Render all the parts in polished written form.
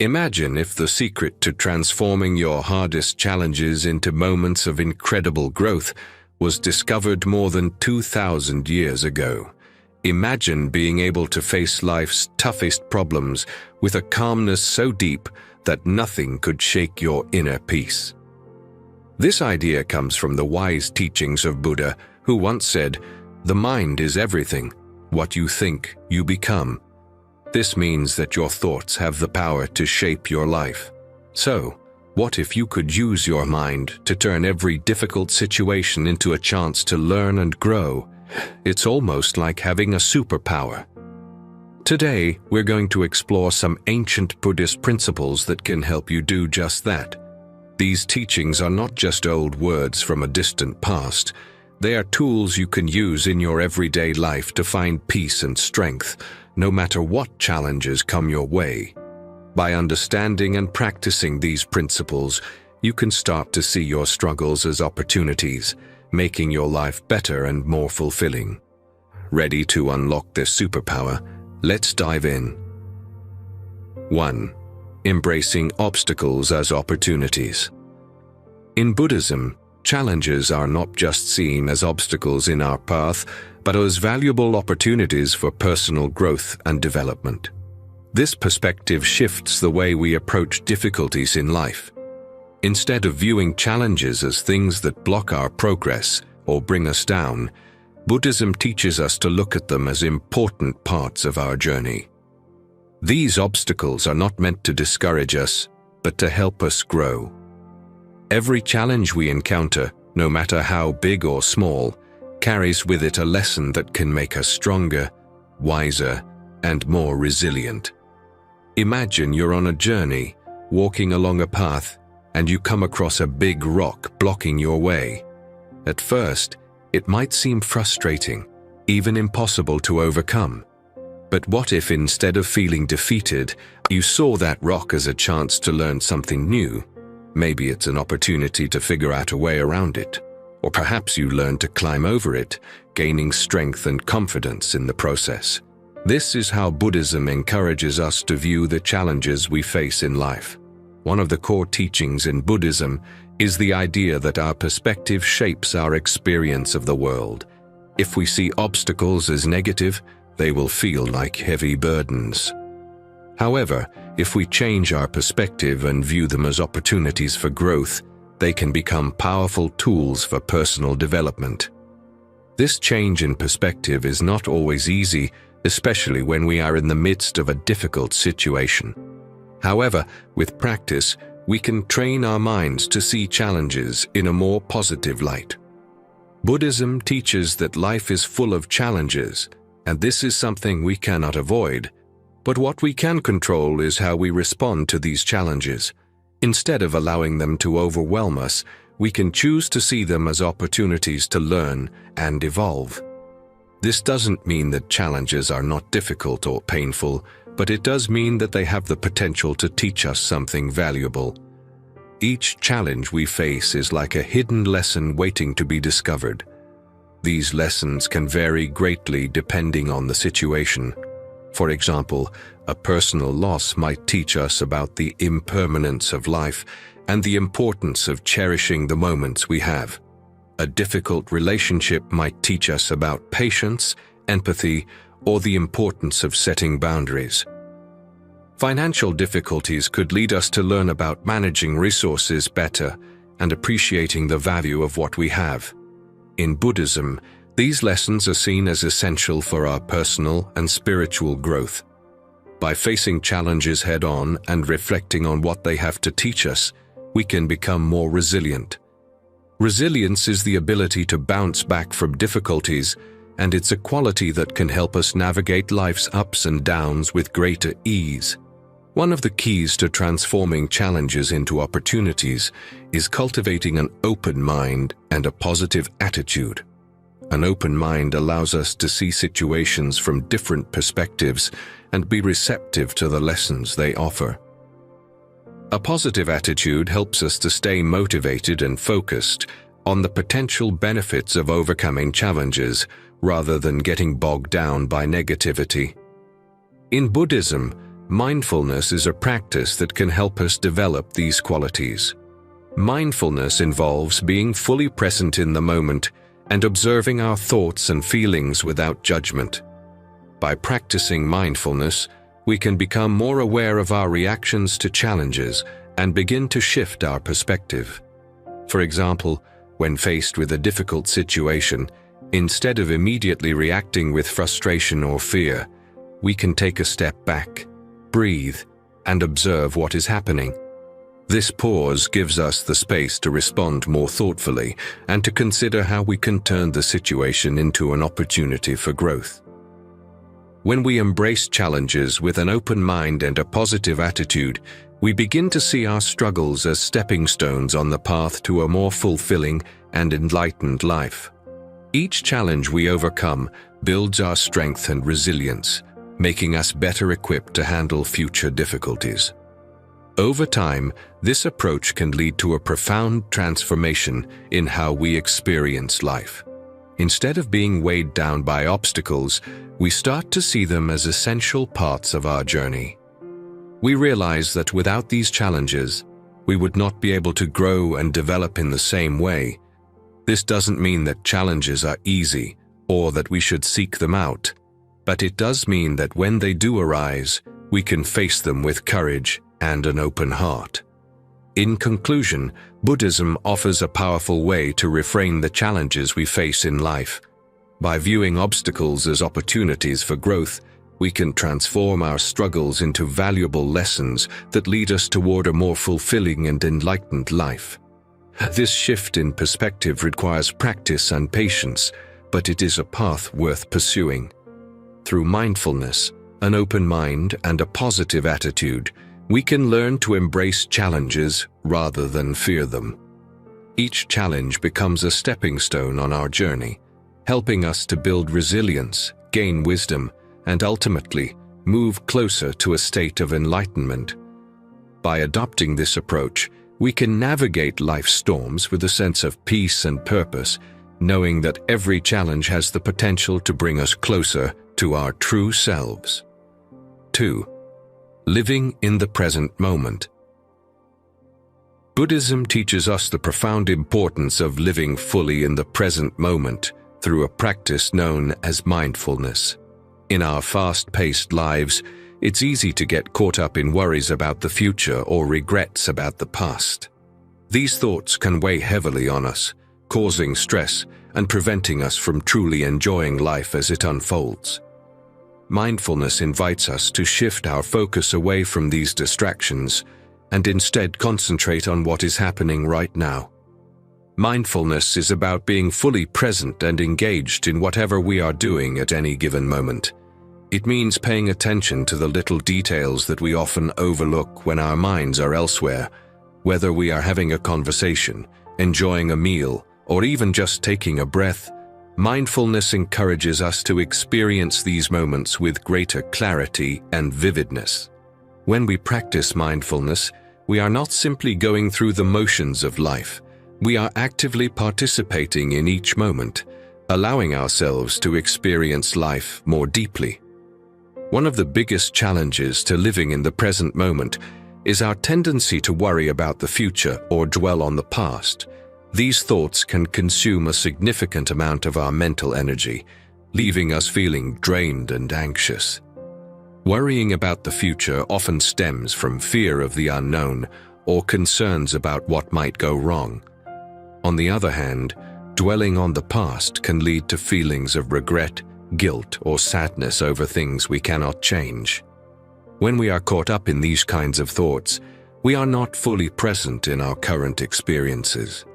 Imagine if the secret to transforming your hardest challenges into moments of incredible growth was discovered more than 2,000 years ago. Imagine being able to face life's toughest problems with a calmness so deep that nothing could shake your inner peace. This idea comes from the wise teachings of Buddha, who once said, "The mind is everything. What you think, you become." This means that your thoughts have the power to shape your life. So, what if you could use your mind to turn every difficult situation into a chance to learn and grow? It's almost like having a superpower. Today, we're going to explore some ancient Buddhist principles that can help you do just that. These teachings are not just old words from a distant past. They are tools you can use in your everyday life to find peace and strength, no matter what challenges come your way. By understanding and practicing these principles, you can start to see your struggles as opportunities, making your life better and more fulfilling. Ready to unlock this superpower? Let's dive in. 1. Embracing obstacles as opportunities. In Buddhism, challenges are not just seen as obstacles in our path, but as valuable opportunities for personal growth and development. This perspective shifts the way we approach difficulties in life. Instead of viewing challenges as things that block our progress or bring us down, Buddhism teaches us to look at them as important parts of our journey. These obstacles are not meant to discourage us, but to help us grow. Every challenge we encounter, no matter how big or small, carries with it a lesson that can make us stronger, wiser, and more resilient. Imagine you're on a journey, walking along a path, and you come across a big rock blocking your way. At first, it might seem frustrating, even impossible to overcome. But what if instead of feeling defeated, you saw that rock as a chance to learn something new? Maybe it's an opportunity to figure out a way around it. Or perhaps you learn to climb over it, gaining strength and confidence in the process. This is how Buddhism encourages us to view the challenges we face in life. One of the core teachings in Buddhism is the idea that our perspective shapes our experience of the world. If we see obstacles as negative, they will feel like heavy burdens. However, if we change our perspective and view them as opportunities for growth, they can become powerful tools for personal development. This change in perspective is not always easy, especially when we are in the midst of a difficult situation. However, with practice, we can train our minds to see challenges in a more positive light. Buddhism teaches that life is full of challenges, and this is something we cannot avoid. But what we can control is how we respond to these challenges. Instead of allowing them to overwhelm us, we can choose to see them as opportunities to learn and evolve. This doesn't mean that challenges are not difficult or painful, but it does mean that they have the potential to teach us something valuable. Each challenge we face is like a hidden lesson waiting to be discovered. These lessons can vary greatly depending on the situation. For example, a personal loss might teach us about the impermanence of life and the importance of cherishing the moments we have. A difficult relationship might teach us about patience, empathy, or the importance of setting boundaries. Financial difficulties could lead us to learn about managing resources better and appreciating the value of what we have. In Buddhism, these lessons are seen as essential for our personal and spiritual growth. By facing challenges head-on and reflecting on what they have to teach us, we can become more resilient. Resilience is the ability to bounce back from difficulties, and it's a quality that can help us navigate life's ups and downs with greater ease. One of the keys to transforming challenges into opportunities is cultivating an open mind and a positive attitude. An open mind allows us to see situations from different perspectives and be receptive to the lessons they offer. A positive attitude helps us to stay motivated and focused on the potential benefits of overcoming challenges rather than getting bogged down by negativity. In Buddhism, Mindfulness is a practice that can help us develop these qualities. Mindfulness involves being fully present in the moment and observing our thoughts and feelings without judgment. By practicing mindfulness, we can become more aware of our reactions to challenges and begin to shift our perspective. For example, when faced with a difficult situation, instead of immediately reacting with frustration or fear, we can take a step back, breathe, and observe what is happening. This pause gives us the space to respond more thoughtfully and to consider how we can turn the situation into an opportunity for growth. When we embrace challenges with an open mind and a positive attitude, we begin to see our struggles as stepping stones on the path to a more fulfilling and enlightened life. Each challenge we overcome builds our strength and resilience, making us better equipped to handle future difficulties. Over time, this approach can lead to a profound transformation in how we experience life. Instead of being weighed down by obstacles, we start to see them as essential parts of our journey. We realize that without these challenges, we would not be able to grow and develop in the same way. This doesn't mean that challenges are easy or that we should seek them out, but it does mean that when they do arise, we can face them with courage and an open heart. In conclusion, Buddhism offers a powerful way to reframe the challenges we face in life. By viewing obstacles as opportunities for growth, we can transform our struggles into valuable lessons that lead us toward a more fulfilling and enlightened life. This shift in perspective requires practice and patience, but it is a path worth pursuing. Through mindfulness, an open mind, and a positive attitude, we can learn to embrace challenges rather than fear them. Each challenge becomes a stepping stone on our journey, helping us to build resilience, gain wisdom, and ultimately move closer to a state of enlightenment. By adopting this approach, we can navigate life's storms with a sense of peace and purpose, knowing that every challenge has the potential to bring us closer to our true selves. 2. Living in the present moment. Buddhism teaches us the profound importance of living fully in the present moment through a practice known as mindfulness. In our fast-paced lives, it's easy to get caught up in worries about the future or regrets about the past. These thoughts can weigh heavily on us, causing stress and preventing us from truly enjoying life as it unfolds. Mindfulness invites us to shift our focus away from these distractions and instead concentrate on what is happening right now. Mindfulness is about being fully present and engaged in whatever we are doing at any given moment. It means paying attention to the little details that we often overlook when our minds are elsewhere, whether we are having a conversation, enjoying a meal, or even just taking a breath. Mindfulness encourages us to experience these moments with greater clarity and vividness. When we practice mindfulness, we are not simply going through the motions of life. We are actively participating in each moment, allowing ourselves to experience life more deeply. One of the biggest challenges to living in the present moment is our tendency to worry about the future or dwell on the past. These thoughts can consume a significant amount of our mental energy, leaving us feeling drained and anxious. Worrying about the future often stems from fear of the unknown or concerns about what might go wrong. On the other hand, dwelling on the past can lead to feelings of regret, guilt, or sadness over things we cannot change. When we are caught up in these kinds of thoughts, we are not fully present in our current experiences.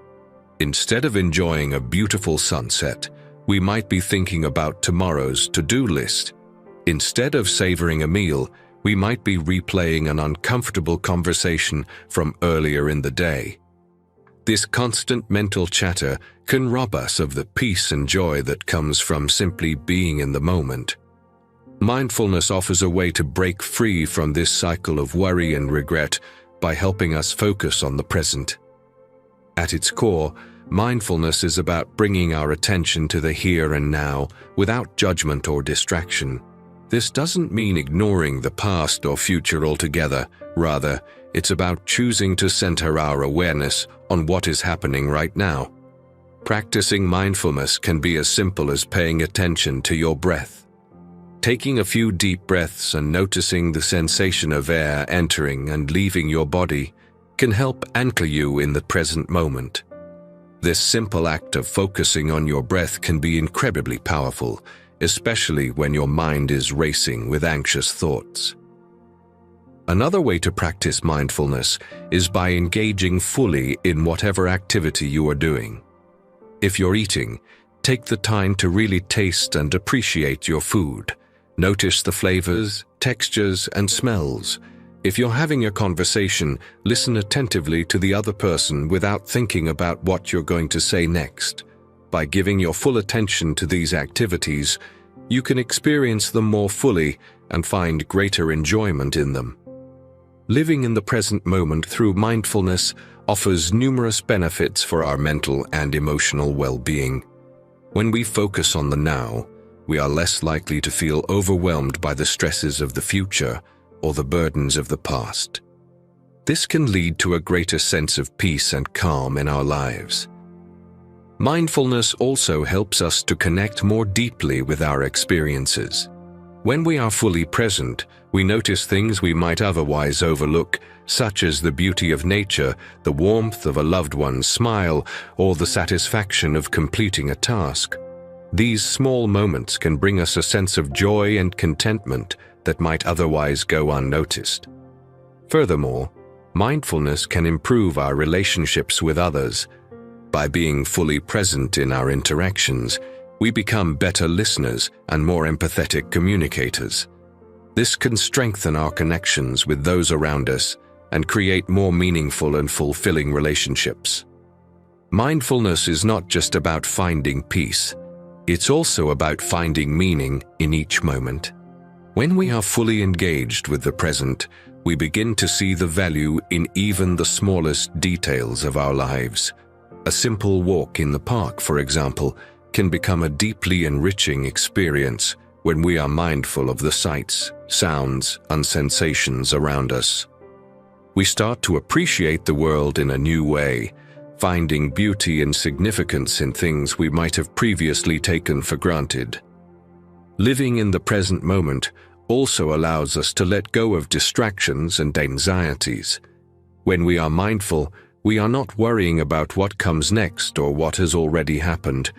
Instead of enjoying a beautiful sunset, we might be thinking about tomorrow's to-do list. Instead of savoring a meal, we might be replaying an uncomfortable conversation from earlier in the day. This constant mental chatter can rob us of the peace and joy that comes from simply being in the moment. Mindfulness offers a way to break free from this cycle of worry and regret by helping us focus on the present. At its core, mindfulness is about bringing our attention to the here and now without judgment or distraction. This doesn't mean ignoring the past or future altogether. Rather, it's about choosing to center our awareness on what is happening right now. Practicing mindfulness can be as simple as paying attention to your breath. Taking a few deep breaths and noticing the sensation of air entering and leaving your body can help anchor you in the present moment. This simple act of focusing on your breath can be incredibly powerful, especially when your mind is racing with anxious thoughts. Another way to practice mindfulness is by engaging fully in whatever activity you are doing. If you're eating, take the time to really taste and appreciate your food. Notice the flavors, textures, and smells. If you're having a conversation, listen attentively to the other person without thinking about what you're going to say next. By giving your full attention to these activities, you can experience them more fully and find greater enjoyment in them. Living in the present moment through mindfulness offers numerous benefits for our mental and emotional well-being. When we focus on the now, we are less likely to feel overwhelmed by the stresses of the future or the burdens of the past. This can lead to a greater sense of peace and calm in our lives. Mindfulness also helps us to connect more deeply with our experiences. When we are fully present, we notice things we might otherwise overlook, such as the beauty of nature, the warmth of a loved one's smile, or the satisfaction of completing a task. These small moments can bring us a sense of joy and contentment that might otherwise go unnoticed. Furthermore, mindfulness can improve our relationships with others. By being fully present in our interactions, we become better listeners and more empathetic communicators. This can strengthen our connections with those around us and create more meaningful and fulfilling relationships. Mindfulness is not just about finding peace. It's also about finding meaning in each moment. When we are fully engaged with the present, we begin to see the value in even the smallest details of our lives. A simple walk in the park, for example, can become a deeply enriching experience when we are mindful of the sights, sounds, and sensations around us. We start to appreciate the world in a new way, finding beauty and significance in things we might have previously taken for granted. Living in the present moment also allows us to let go of distractions and anxieties. When we are mindful, we are not worrying about what comes next or what has already happened.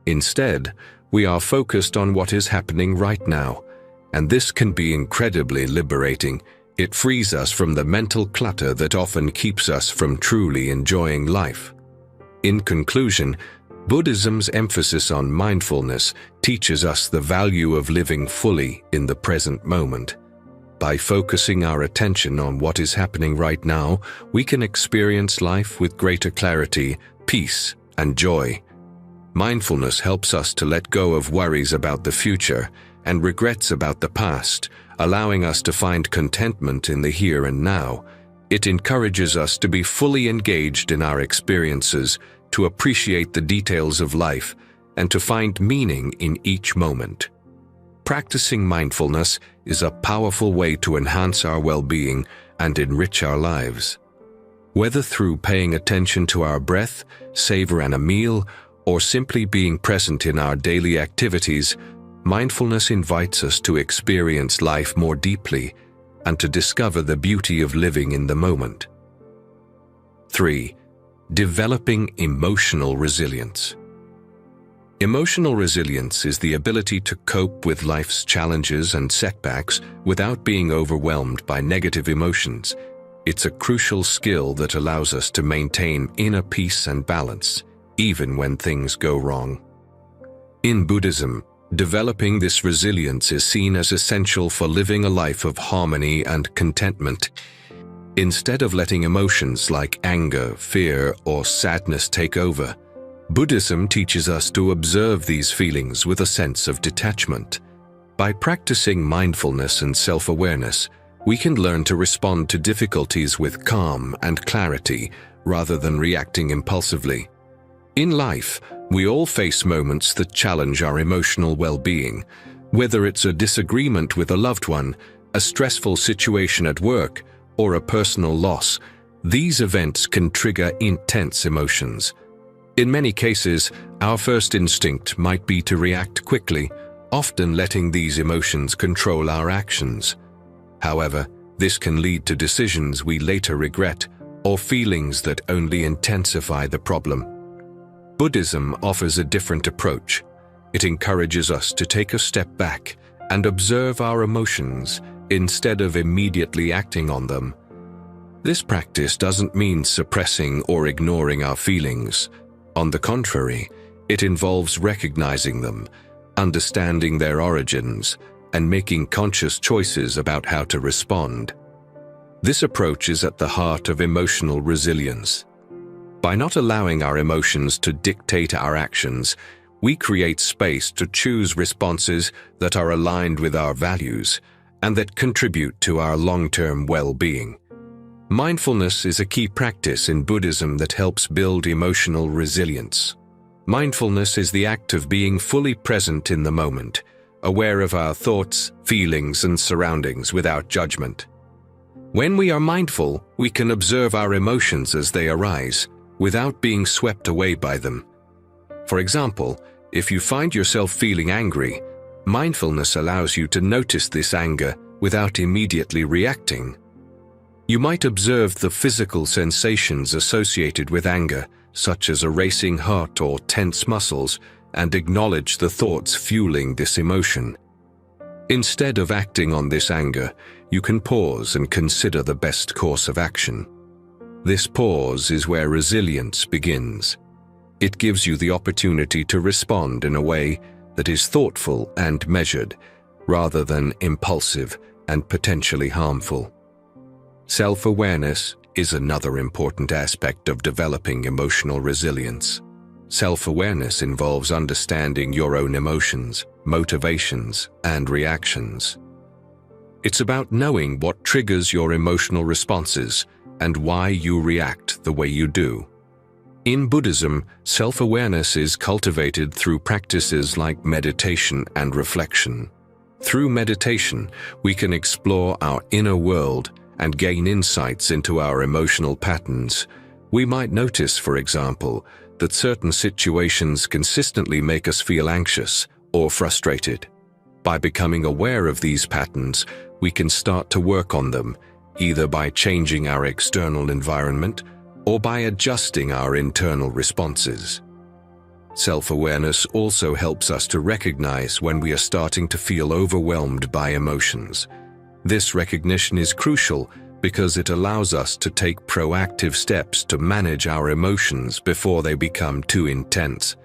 Instead, we are focused on what is happening right now, and this can be incredibly liberating. It frees us from the mental clutter that often keeps us from truly enjoying life. In conclusion, Buddhism's emphasis on mindfulness teaches us the value of living fully in the present moment. By focusing our attention on what is happening right now, we can experience life with greater clarity, peace, and joy. Mindfulness helps us to let go of worries about the future and regrets about the past, allowing us to find contentment in the here and now. It encourages us to be fully engaged in our experiences, to appreciate the details of life, and to find meaning in each moment. Practicing mindfulness is a powerful way to enhance our well-being and enrich our lives. Whether through paying attention to our breath, savoring a meal, or simply being present in our daily activities, mindfulness invites us to experience life more deeply and to discover the beauty of living in the moment. 3. Developing emotional resilience. Emotional resilience is the ability to cope with life's challenges and setbacks without being overwhelmed by negative emotions. It's a crucial skill that allows us to maintain inner peace and balance, even when things go wrong. In Buddhism, developing this resilience is seen as essential for living a life of harmony and contentment. Instead of letting emotions like anger, fear, or sadness take over, Buddhism teaches us to observe these feelings with a sense of detachment. By practicing mindfulness and self-awareness, we can learn to respond to difficulties with calm and clarity rather than reacting impulsively. In life, we all face moments that challenge our emotional well-being. Whether it's a disagreement with a loved one, a stressful situation at work, or a personal loss, these events can trigger intense emotions. In many cases, our first instinct might be to react quickly, often letting these emotions control our actions. However, this can lead to decisions we later regret or feelings that only intensify the problem. Buddhism offers a different approach. It encourages us to take a step back and observe our emotions instead of immediately acting on them. This practice doesn't mean suppressing or ignoring our feelings. On the contrary, it involves recognizing them, understanding their origins, and making conscious choices about how to respond. This approach is at the heart of emotional resilience. By not allowing our emotions to dictate our actions, we create space to choose responses that are aligned with our values and that contribute to our long-term well-being. Mindfulness is a key practice in Buddhism that helps build emotional resilience. Mindfulness is the act of being fully present in the moment, aware of our thoughts, feelings, and surroundings without judgment. When we are mindful, we can observe our emotions as they arise, without being swept away by them. For example, if you find yourself feeling angry, mindfulness allows you to notice this anger without immediately reacting. You might observe the physical sensations associated with anger, such as a racing heart or tense muscles, and acknowledge the thoughts fueling this emotion. Instead of acting on this anger, you can pause and consider the best course of action. This pause is where resilience begins. It gives you the opportunity to respond in a way that is thoughtful and measured, rather than impulsive and potentially harmful. Self-awareness is another important aspect of developing emotional resilience. Self-awareness involves understanding your own emotions, motivations, and reactions. It's about knowing what triggers your emotional responses and why you react the way you do. In Buddhism, self-awareness is cultivated through practices like meditation and reflection. Through meditation, we can explore our inner world and gain insights into our emotional patterns. We might notice, for example, that certain situations consistently make us feel anxious or frustrated. By becoming aware of these patterns, we can start to work on them, either by changing our external environment or by adjusting our internal responses. Self-awareness also helps us to recognize when we are starting to feel overwhelmed by emotions. This recognition is crucial because it allows us to take proactive steps to manage our emotions before they become too intense.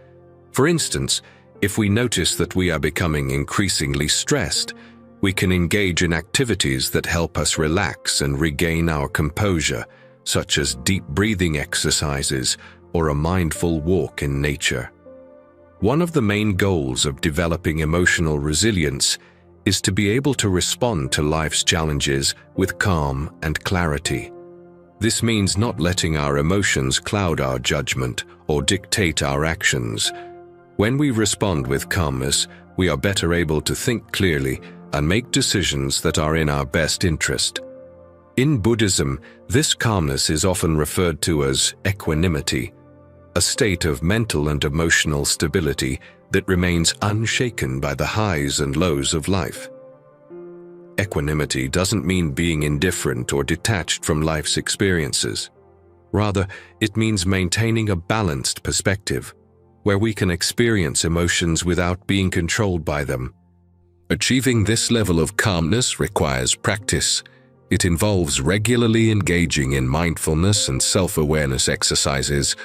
For instance, if we notice that we are becoming increasingly stressed, we can engage in activities that help us relax and regain our composure, such as deep breathing exercises or a mindful walk in nature. One of the main goals of developing emotional resilience is to be able to respond to life's challenges with calm and clarity. This means not letting our emotions cloud our judgment or dictate our actions. When we respond with calmness, we are better able to think clearly and make decisions that are in our best interest. In Buddhism, this calmness is often referred to as equanimity, a state of mental and emotional stability that remains unshaken by the highs and lows of life. Equanimity doesn't mean being indifferent or detached from life's experiences. Rather, it means maintaining a balanced perspective, where we can experience emotions without being controlled by them. Achieving this level of calmness requires practice. It involves regularly engaging in mindfulness and self-awareness exercises,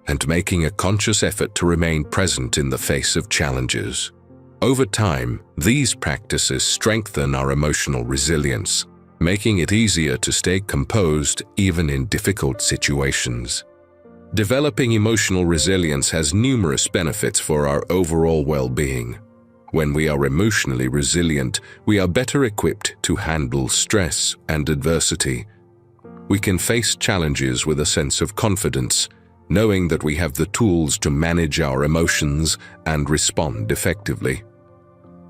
and making a conscious effort to remain present in the face of challenges. Over time, these practices strengthen our emotional resilience, making it easier to stay composed even in difficult situations. Developing emotional resilience has numerous benefits for our overall well-being. When we are emotionally resilient, we are better equipped to handle stress and adversity. We can face challenges with a sense of confidence, knowing that we have the tools to manage our emotions and respond effectively.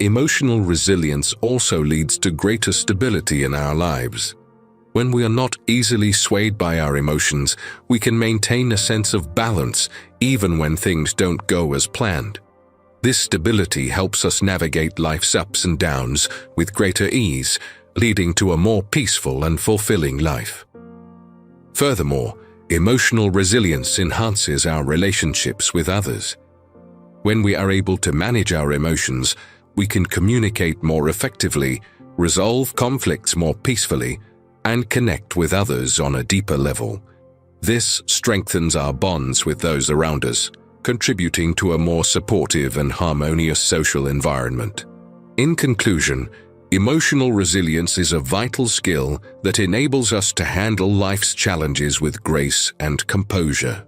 emotional resilience also leads to greater stability in our lives. When we are not easily swayed by our emotions, we can maintain a sense of balance even when things don't go as planned. This stability helps us navigate life's ups and downs with greater ease, leading to a more peaceful and fulfilling life. Furthermore, emotional resilience enhances our relationships with others. When we are able to manage our emotions, we can communicate more effectively, resolve conflicts more peacefully, and connect with others on a deeper level. This strengthens our bonds with those around us, contributing to a more supportive and harmonious social environment. In conclusion, emotional resilience is a vital skill that enables us to handle life's challenges with grace and composure.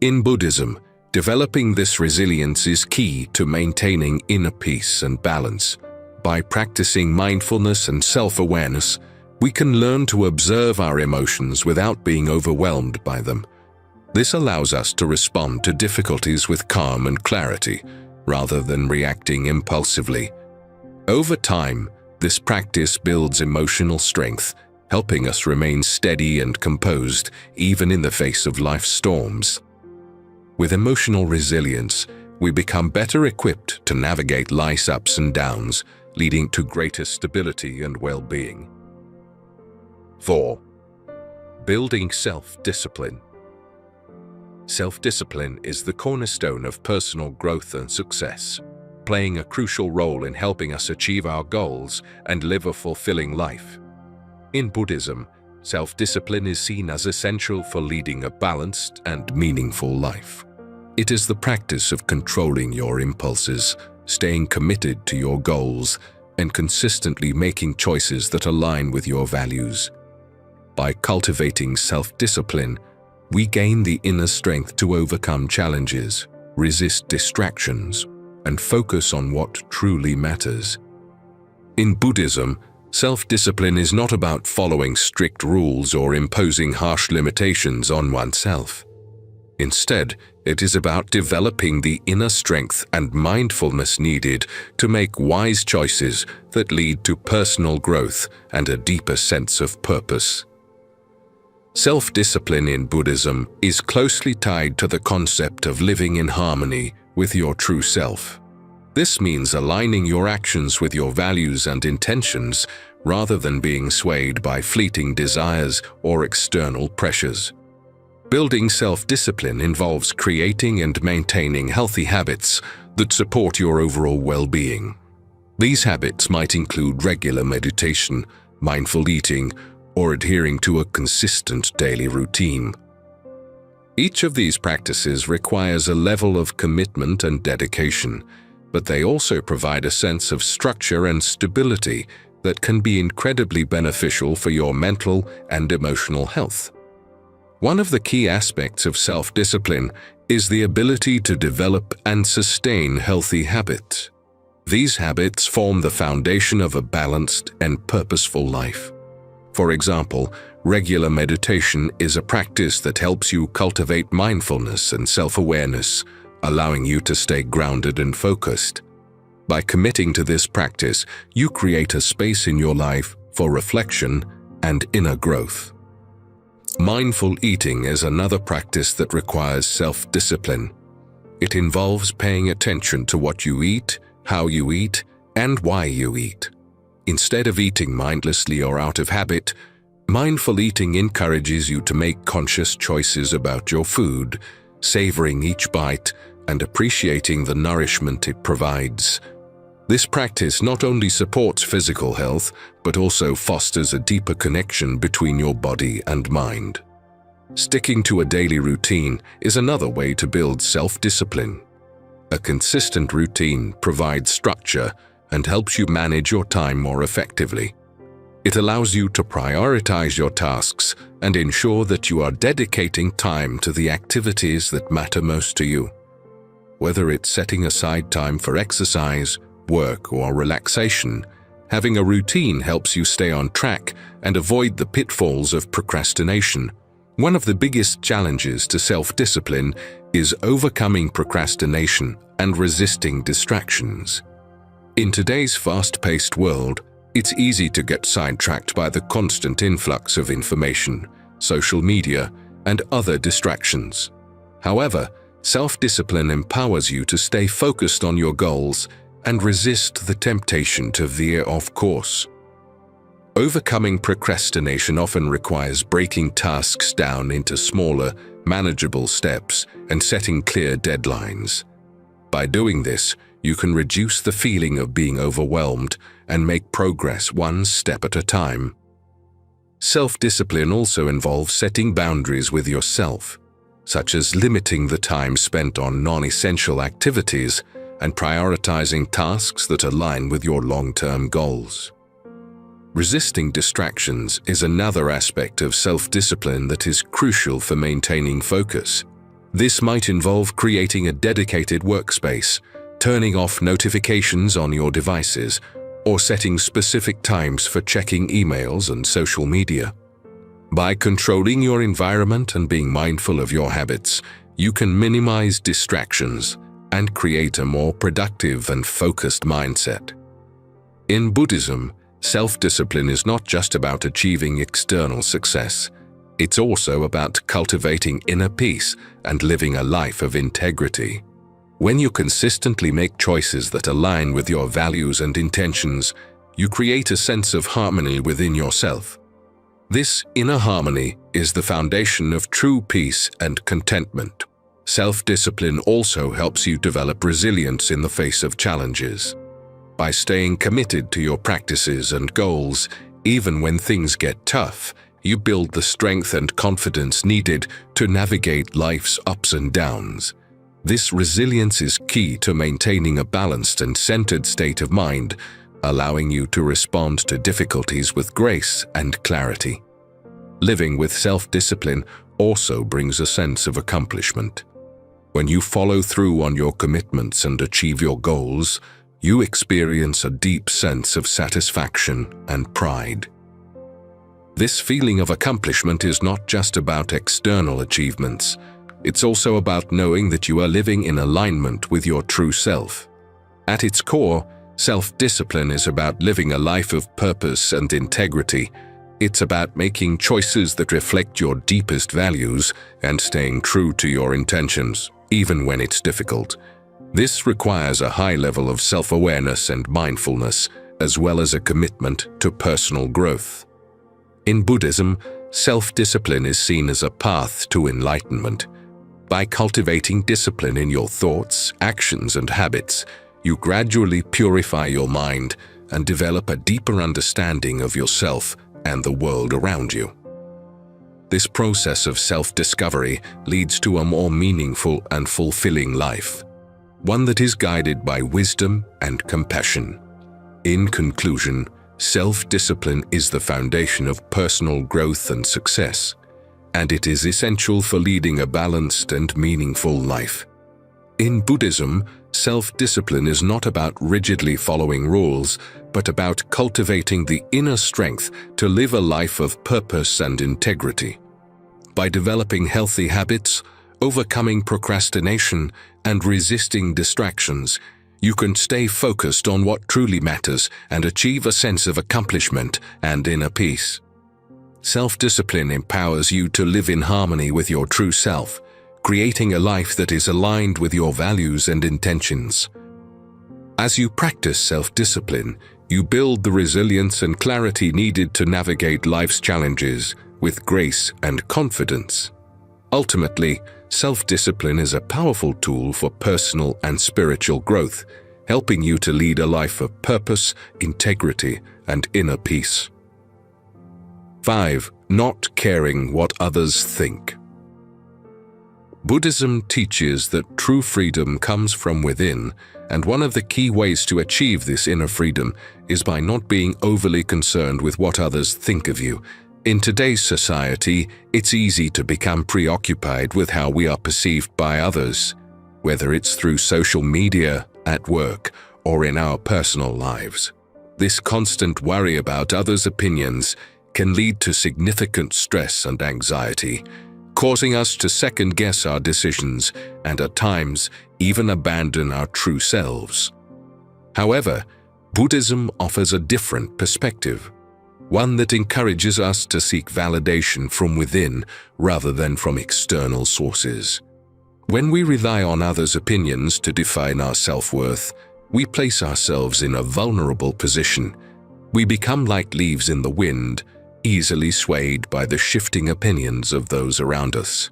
In Buddhism, developing this resilience is key to maintaining inner peace and balance. By practicing mindfulness and self-awareness, we can learn to observe our emotions without being overwhelmed by them. This allows us to respond to difficulties with calm and clarity, rather than reacting impulsively. Over time, this practice builds emotional strength, helping us remain steady and composed even in the face of life's storms. With emotional resilience, we become better equipped to navigate life's ups and downs, leading to greater stability and well-being. 4. Building self-discipline. Self-discipline is the cornerstone of personal growth and success, playing a crucial role in helping us achieve our goals and live a fulfilling life. In Buddhism, self-discipline is seen as essential for leading a balanced and meaningful life. It is the practice of controlling your impulses, staying committed to your goals, and consistently making choices that align with your values. By cultivating self-discipline, we gain the inner strength to overcome challenges, resist distractions, and focus on what truly matters. In Buddhism, self-discipline is not about following strict rules or imposing harsh limitations on oneself. Instead, it is about developing the inner strength and mindfulness needed to make wise choices that lead to personal growth and a deeper sense of purpose. Self-discipline in Buddhism is closely tied to the concept of living in harmony with your true self. This means aligning your actions with your values and intentions rather than being swayed by fleeting desires or external pressures. Building self-discipline involves creating and maintaining healthy habits that support your overall well-being. These habits might include regular meditation, mindful eating, or adhering to a consistent daily routine. Each of these practices requires a level of commitment and dedication, but they also provide a sense of structure and stability that can be incredibly beneficial for your mental and emotional health. One of the key aspects of self-discipline is the ability to develop and sustain healthy habits. These habits form the foundation of a balanced and purposeful life. For example, regular meditation is a practice that helps you cultivate mindfulness and self-awareness, allowing you to stay grounded and focused. By committing to this practice, you create a space in your life for reflection and inner growth. Mindful eating is another practice that requires self-discipline. It involves paying attention to what you eat, how you eat, and why you eat. Instead of eating mindlessly or out of habit, mindful eating encourages you to make conscious choices about your food, savoring each bite and appreciating the nourishment it provides. This practice not only supports physical health, but also fosters a deeper connection between your body and mind. Sticking to a daily routine is another way to build self-discipline. A consistent routine provides structure and helps you manage your time more effectively. It allows you to prioritize your tasks and ensure that you are dedicating time to the activities that matter most to you. Whether it's setting aside time for exercise, work, or relaxation, having a routine helps you stay on track and avoid the pitfalls of procrastination. One of the biggest challenges to self-discipline is overcoming procrastination and resisting distractions. In today's fast-paced world, it's easy to get sidetracked by the constant influx of information, social media, and other distractions. However, self-discipline empowers you to stay focused on your goals and resist the temptation to veer off course. Overcoming procrastination often requires breaking tasks down into smaller, manageable steps and setting clear deadlines. By doing this, you can reduce the feeling of being overwhelmed and make progress one step at a time. Self-discipline also involves setting boundaries with yourself, such as limiting the time spent on non-essential activities and prioritizing tasks that align with your long-term goals. Resisting distractions is another aspect of self-discipline that is crucial for maintaining focus. This might involve creating a dedicated workspace, turning off notifications on your devices, or setting specific times for checking emails and social media. By controlling your environment and being mindful of your habits, you can minimize distractions and create a more productive and focused mindset. In Buddhism, self-discipline is not just about achieving external success. It's also about cultivating inner peace and living a life of integrity. When you consistently make choices that align with your values and intentions, you create a sense of harmony within yourself. This inner harmony is the foundation of true peace and contentment. Self-discipline also helps you develop resilience in the face of challenges. By staying committed to your practices and goals, even when things get tough, you build the strength and confidence needed to navigate life's ups and downs. This resilience is key to maintaining a balanced and centered state of mind, allowing you to respond to difficulties with grace and clarity. Living with self-discipline also brings a sense of accomplishment. When you follow through on your commitments and achieve your goals, you experience a deep sense of satisfaction and pride. This feeling of accomplishment is not just about external achievements. It's also about knowing that you are living in alignment with your true self. At its core, self-discipline is about living a life of purpose and integrity. It's about making choices that reflect your deepest values and staying true to your intentions, even when it's difficult. This requires a high level of self-awareness and mindfulness, as well as a commitment to personal growth. In Buddhism, self-discipline is seen as a path to enlightenment. By cultivating discipline in your thoughts, actions, and habits, you gradually purify your mind and develop a deeper understanding of yourself and the world around you. This process of self-discovery leads to a more meaningful and fulfilling life, one that is guided by wisdom and compassion. In conclusion, self-discipline is the foundation of personal growth and success, and it is essential for leading a balanced and meaningful life. In Buddhism, self-discipline is not about rigidly following rules, but about cultivating the inner strength to live a life of purpose and integrity. By developing healthy habits, overcoming procrastination, and resisting distractions, you can stay focused on what truly matters and achieve a sense of accomplishment and inner peace. Self-discipline empowers you to live in harmony with your true self, creating a life that is aligned with your values and intentions. As you practice self-discipline, you build the resilience and clarity needed to navigate life's challenges with grace and confidence. Ultimately, self-discipline is a powerful tool for personal and spiritual growth, helping you to lead a life of purpose, integrity, and inner peace. 5. Not caring what others think. Buddhism teaches that true freedom comes from within, and one of the key ways to achieve this inner freedom is by not being overly concerned with what others think of you. In today's society, it's easy to become preoccupied with how we are perceived by others, whether it's through social media, at work, or in our personal lives. This constant worry about others' opinions can lead to significant stress and anxiety, causing us to second-guess our decisions and at times even abandon our true selves. However, Buddhism offers a different perspective, one that encourages us to seek validation from within rather than from external sources. When we rely on others' opinions to define our self-worth, we place ourselves in a vulnerable position. We become like leaves in the wind, easily swayed by the shifting opinions of those around us.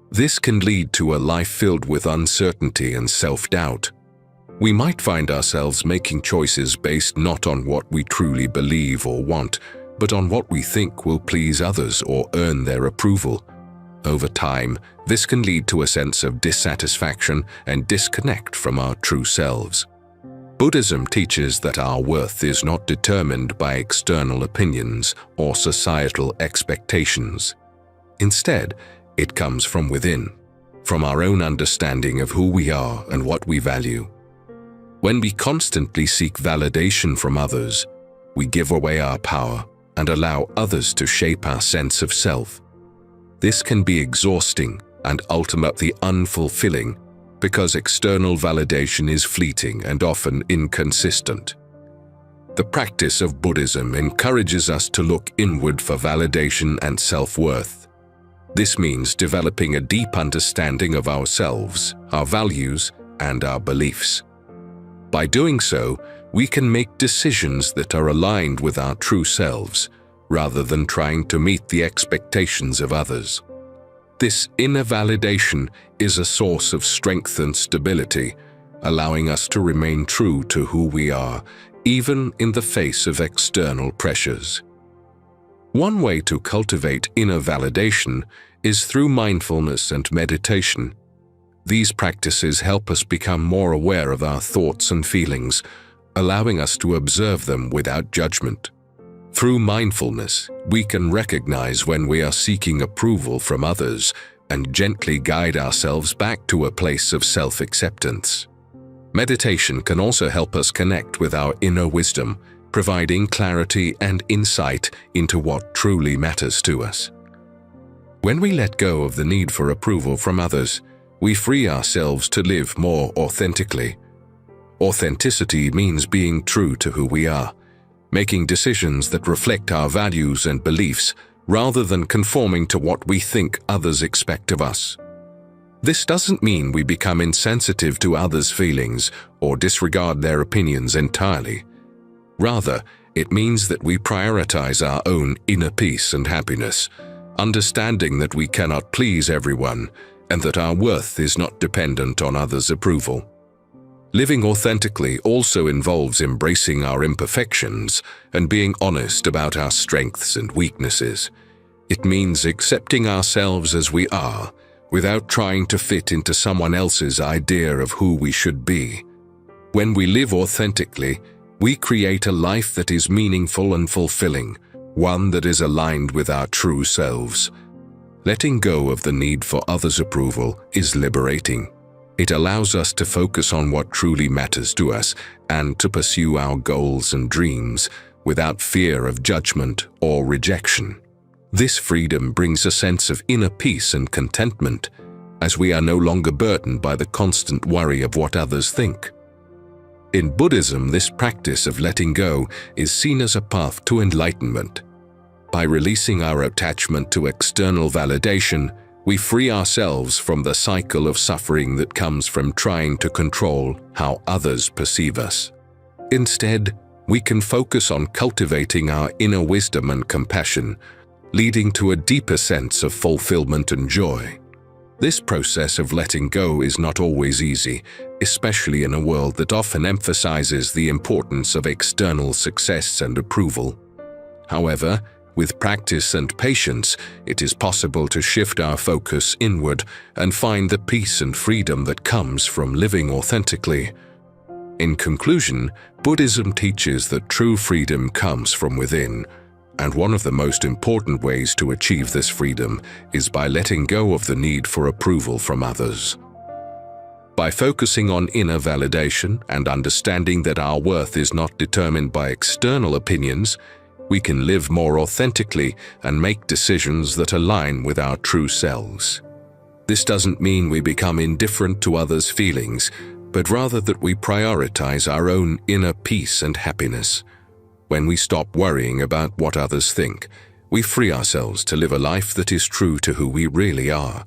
This can lead to a life filled with uncertainty and self-doubt. We might find ourselves making choices based not on what we truly believe or want, but on what we think will please others or earn their approval. Over time, this can lead to a sense of dissatisfaction and disconnect from our true selves. Buddhism teaches that our worth is not determined by external opinions or societal expectations. Instead, it comes from within, from our own understanding of who we are and what we value. When we constantly seek validation from others, we give away our power and allow others to shape our sense of self. This can be exhausting and ultimately unfulfilling because external validation is fleeting and often inconsistent. The practice of Buddhism encourages us to look inward for validation and self-worth. This means developing a deep understanding of ourselves, our values, and our beliefs. By doing so, we can make decisions that are aligned with our true selves, rather than trying to meet the expectations of others. This inner validation is a source of strength and stability, allowing us to remain true to who we are, even in the face of external pressures. One way to cultivate inner validation is through mindfulness and meditation. These practices help us become more aware of our thoughts and feelings, allowing us to observe them without judgment. Through mindfulness, we can recognize when we are seeking approval from others and gently guide ourselves back to a place of self-acceptance. Meditation can also help us connect with our inner wisdom, providing clarity and insight into what truly matters to us. When we let go of the need for approval from others, we free ourselves to live more authentically. Authenticity means being true to who we are, making decisions that reflect our values and beliefs rather than conforming to what we think others expect of us. This doesn't mean we become insensitive to others' feelings or disregard their opinions entirely. Rather, it means that we prioritize our own inner peace and happiness, understanding that we cannot please everyone and that our worth is not dependent on others' approval. Living authentically also involves embracing our imperfections and being honest about our strengths and weaknesses. It means accepting ourselves as we are, without trying to fit into someone else's idea of who we should be. When we live authentically, we create a life that is meaningful and fulfilling, one that is aligned with our true selves. Letting go of the need for others' approval is liberating. It allows us to focus on what truly matters to us and to pursue our goals and dreams without fear of judgment or rejection. This freedom brings a sense of inner peace and contentment, as we are no longer burdened by the constant worry of what others think. In Buddhism, this practice of letting go is seen as a path to enlightenment. By releasing our attachment to external validation, we free ourselves from the cycle of suffering that comes from trying to control how others perceive us. Instead, we can focus on cultivating our inner wisdom and compassion, leading to a deeper sense of fulfillment and joy. This process of letting go is not always easy, especially in a world that often emphasizes the importance of external success and approval. However, with practice and patience, it is possible to shift our focus inward and find the peace and freedom that comes from living authentically. In conclusion, Buddhism teaches that true freedom comes from within, and one of the most important ways to achieve this freedom is by letting go of the need for approval from others. By focusing on inner validation and understanding that our worth is not determined by external opinions, we can live more authentically and make decisions that align with our true selves. This doesn't mean we become indifferent to others' feelings, but rather that we prioritize our own inner peace and happiness. When we stop worrying about what others think, we free ourselves to live a life that is true to who we really are.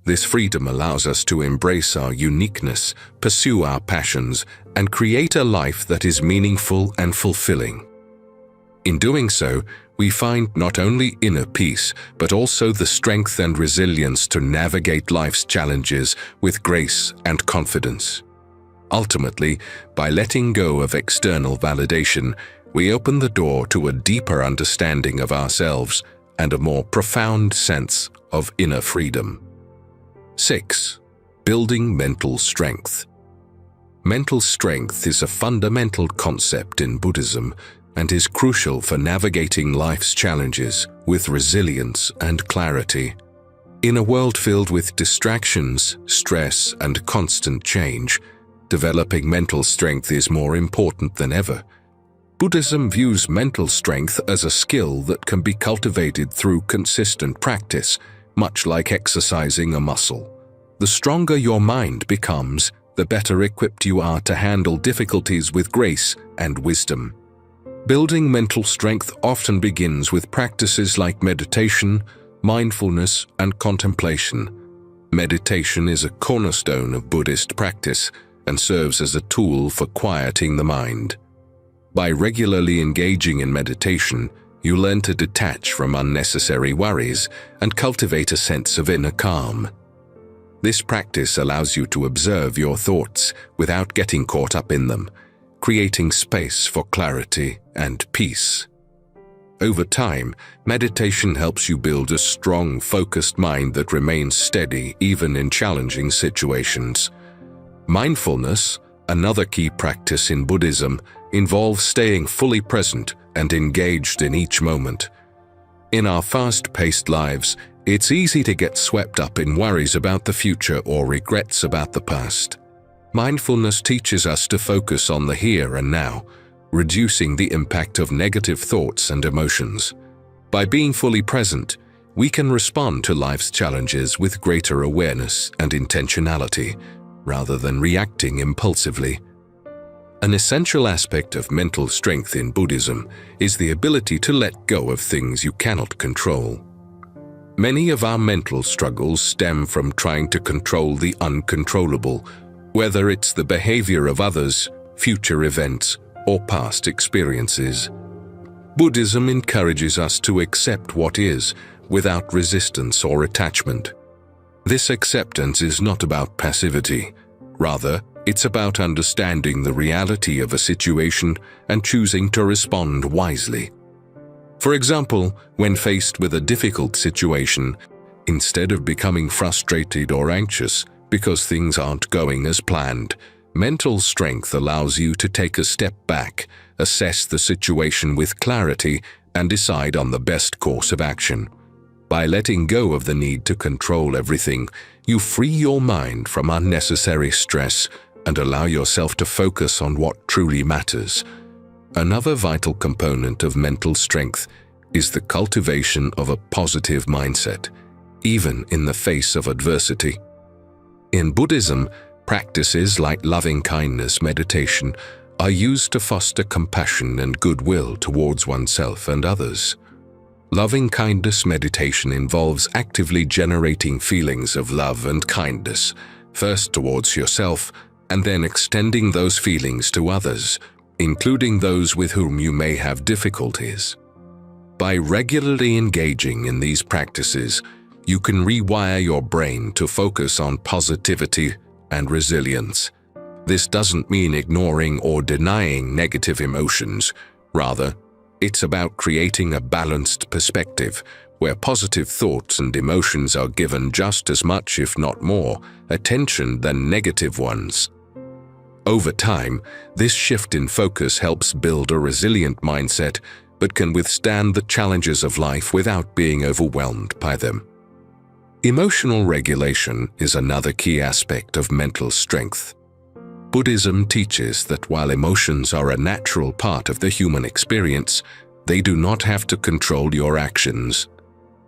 This freedom allows us to embrace our uniqueness, pursue our passions, and create a life that is meaningful and fulfilling. In doing so, we find not only inner peace, but also the strength and resilience to navigate life's challenges with grace and confidence. Ultimately, by letting go of external validation, we open the door to a deeper understanding of ourselves and a more profound sense of inner freedom. 6. Building mental strength. Mental strength is a fundamental concept in Buddhism and is crucial for navigating life's challenges with resilience and clarity. In a world filled with distractions, stress, and constant change, developing mental strength is more important than ever. Buddhism views mental strength as a skill that can be cultivated through consistent practice, much like exercising a muscle. The stronger your mind becomes, the better equipped you are to handle difficulties with grace and wisdom. Building mental strength often begins with practices like meditation, mindfulness, and contemplation. Meditation is a cornerstone of Buddhist practice and serves as a tool for quieting the mind. By regularly engaging in meditation, you learn to detach from unnecessary worries and cultivate a sense of inner calm. This practice allows you to observe your thoughts without getting caught up in them, creating space for clarity and peace. Over time, meditation helps you build a strong, focused mind that remains steady even in challenging situations. Mindfulness, another key practice in Buddhism, involves staying fully present and engaged in each moment. In our fast-paced lives, it's easy to get swept up in worries about the future or regrets about the past. Mindfulness teaches us to focus on the here and now, reducing the impact of negative thoughts and emotions. By being fully present, we can respond to life's challenges with greater awareness and intentionality, rather than reacting impulsively. An essential aspect of mental strength in Buddhism is the ability to let go of things you cannot control. Many of our mental struggles stem from trying to control the uncontrollable, whether it's the behavior of others, future events, or past experiences. Buddhism encourages us to accept what is, without resistance or attachment. This acceptance is not about passivity. Rather, it's about understanding the reality of a situation and choosing to respond wisely. For example, when faced with a difficult situation, instead of becoming frustrated or anxious because things aren't going as planned, mental strength allows you to take a step back, assess the situation with clarity, and decide on the best course of action. By letting go of the need to control everything, you free your mind from unnecessary stress and allow yourself to focus on what truly matters. Another vital component of mental strength is the cultivation of a positive mindset, even in the face of adversity. In Buddhism, practices like loving-kindness meditation are used to foster compassion and goodwill towards oneself and others. Loving-kindness meditation involves actively generating feelings of love and kindness, first towards yourself, and then extending those feelings to others, including those with whom you may have difficulties. By regularly engaging in these practices, you can rewire your brain to focus on positivity and resilience. This doesn't mean ignoring or denying negative emotions. Rather, it's about creating a balanced perspective where positive thoughts and emotions are given just as much, if not more, attention than negative ones. Over time, this shift in focus helps build a resilient mindset but can withstand the challenges of life without being overwhelmed by them. Emotional regulation is another key aspect of mental strength. Buddhism teaches that while emotions are a natural part of the human experience, they do not have to control your actions.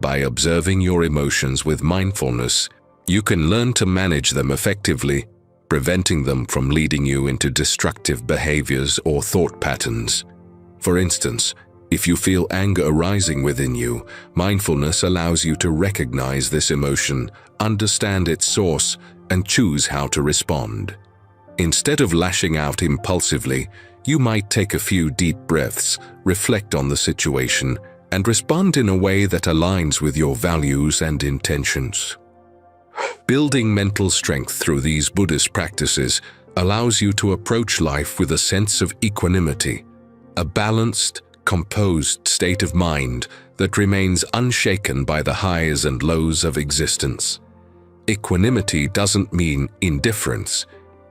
By observing your emotions with mindfulness, you can learn to manage them effectively, preventing them from leading you into destructive behaviors or thought patterns. For instance, if you feel anger arising within you, mindfulness allows you to recognize this emotion, understand its source, and choose how to respond. Instead of lashing out impulsively, you might take a few deep breaths, reflect on the situation, and respond in a way that aligns with your values and intentions. Building mental strength through these Buddhist practices allows you to approach life with a sense of equanimity, a balanced, composed state of mind that remains unshaken by the highs and lows of existence. Equanimity doesn't mean indifference.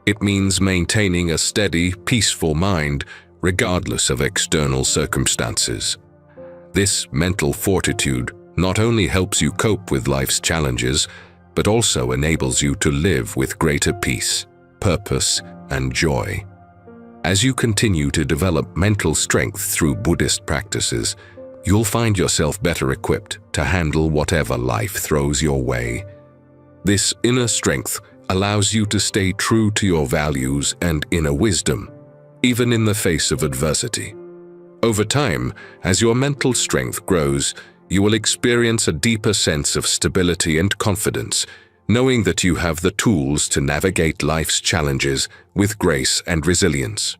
It means maintaining a steady, peaceful mind regardless of external circumstances. This mental fortitude not only helps you cope with life's challenges, but also enables you to live with greater peace, purpose, and joy. As you continue to develop mental strength through Buddhist practices, you'll find yourself better equipped to handle whatever life throws your way. This inner strength allows you to stay true to your values and inner wisdom, even in the face of adversity. Over time, as your mental strength grows, you will experience a deeper sense of stability and confidence, knowing that you have the tools to navigate life's challenges with grace and resilience.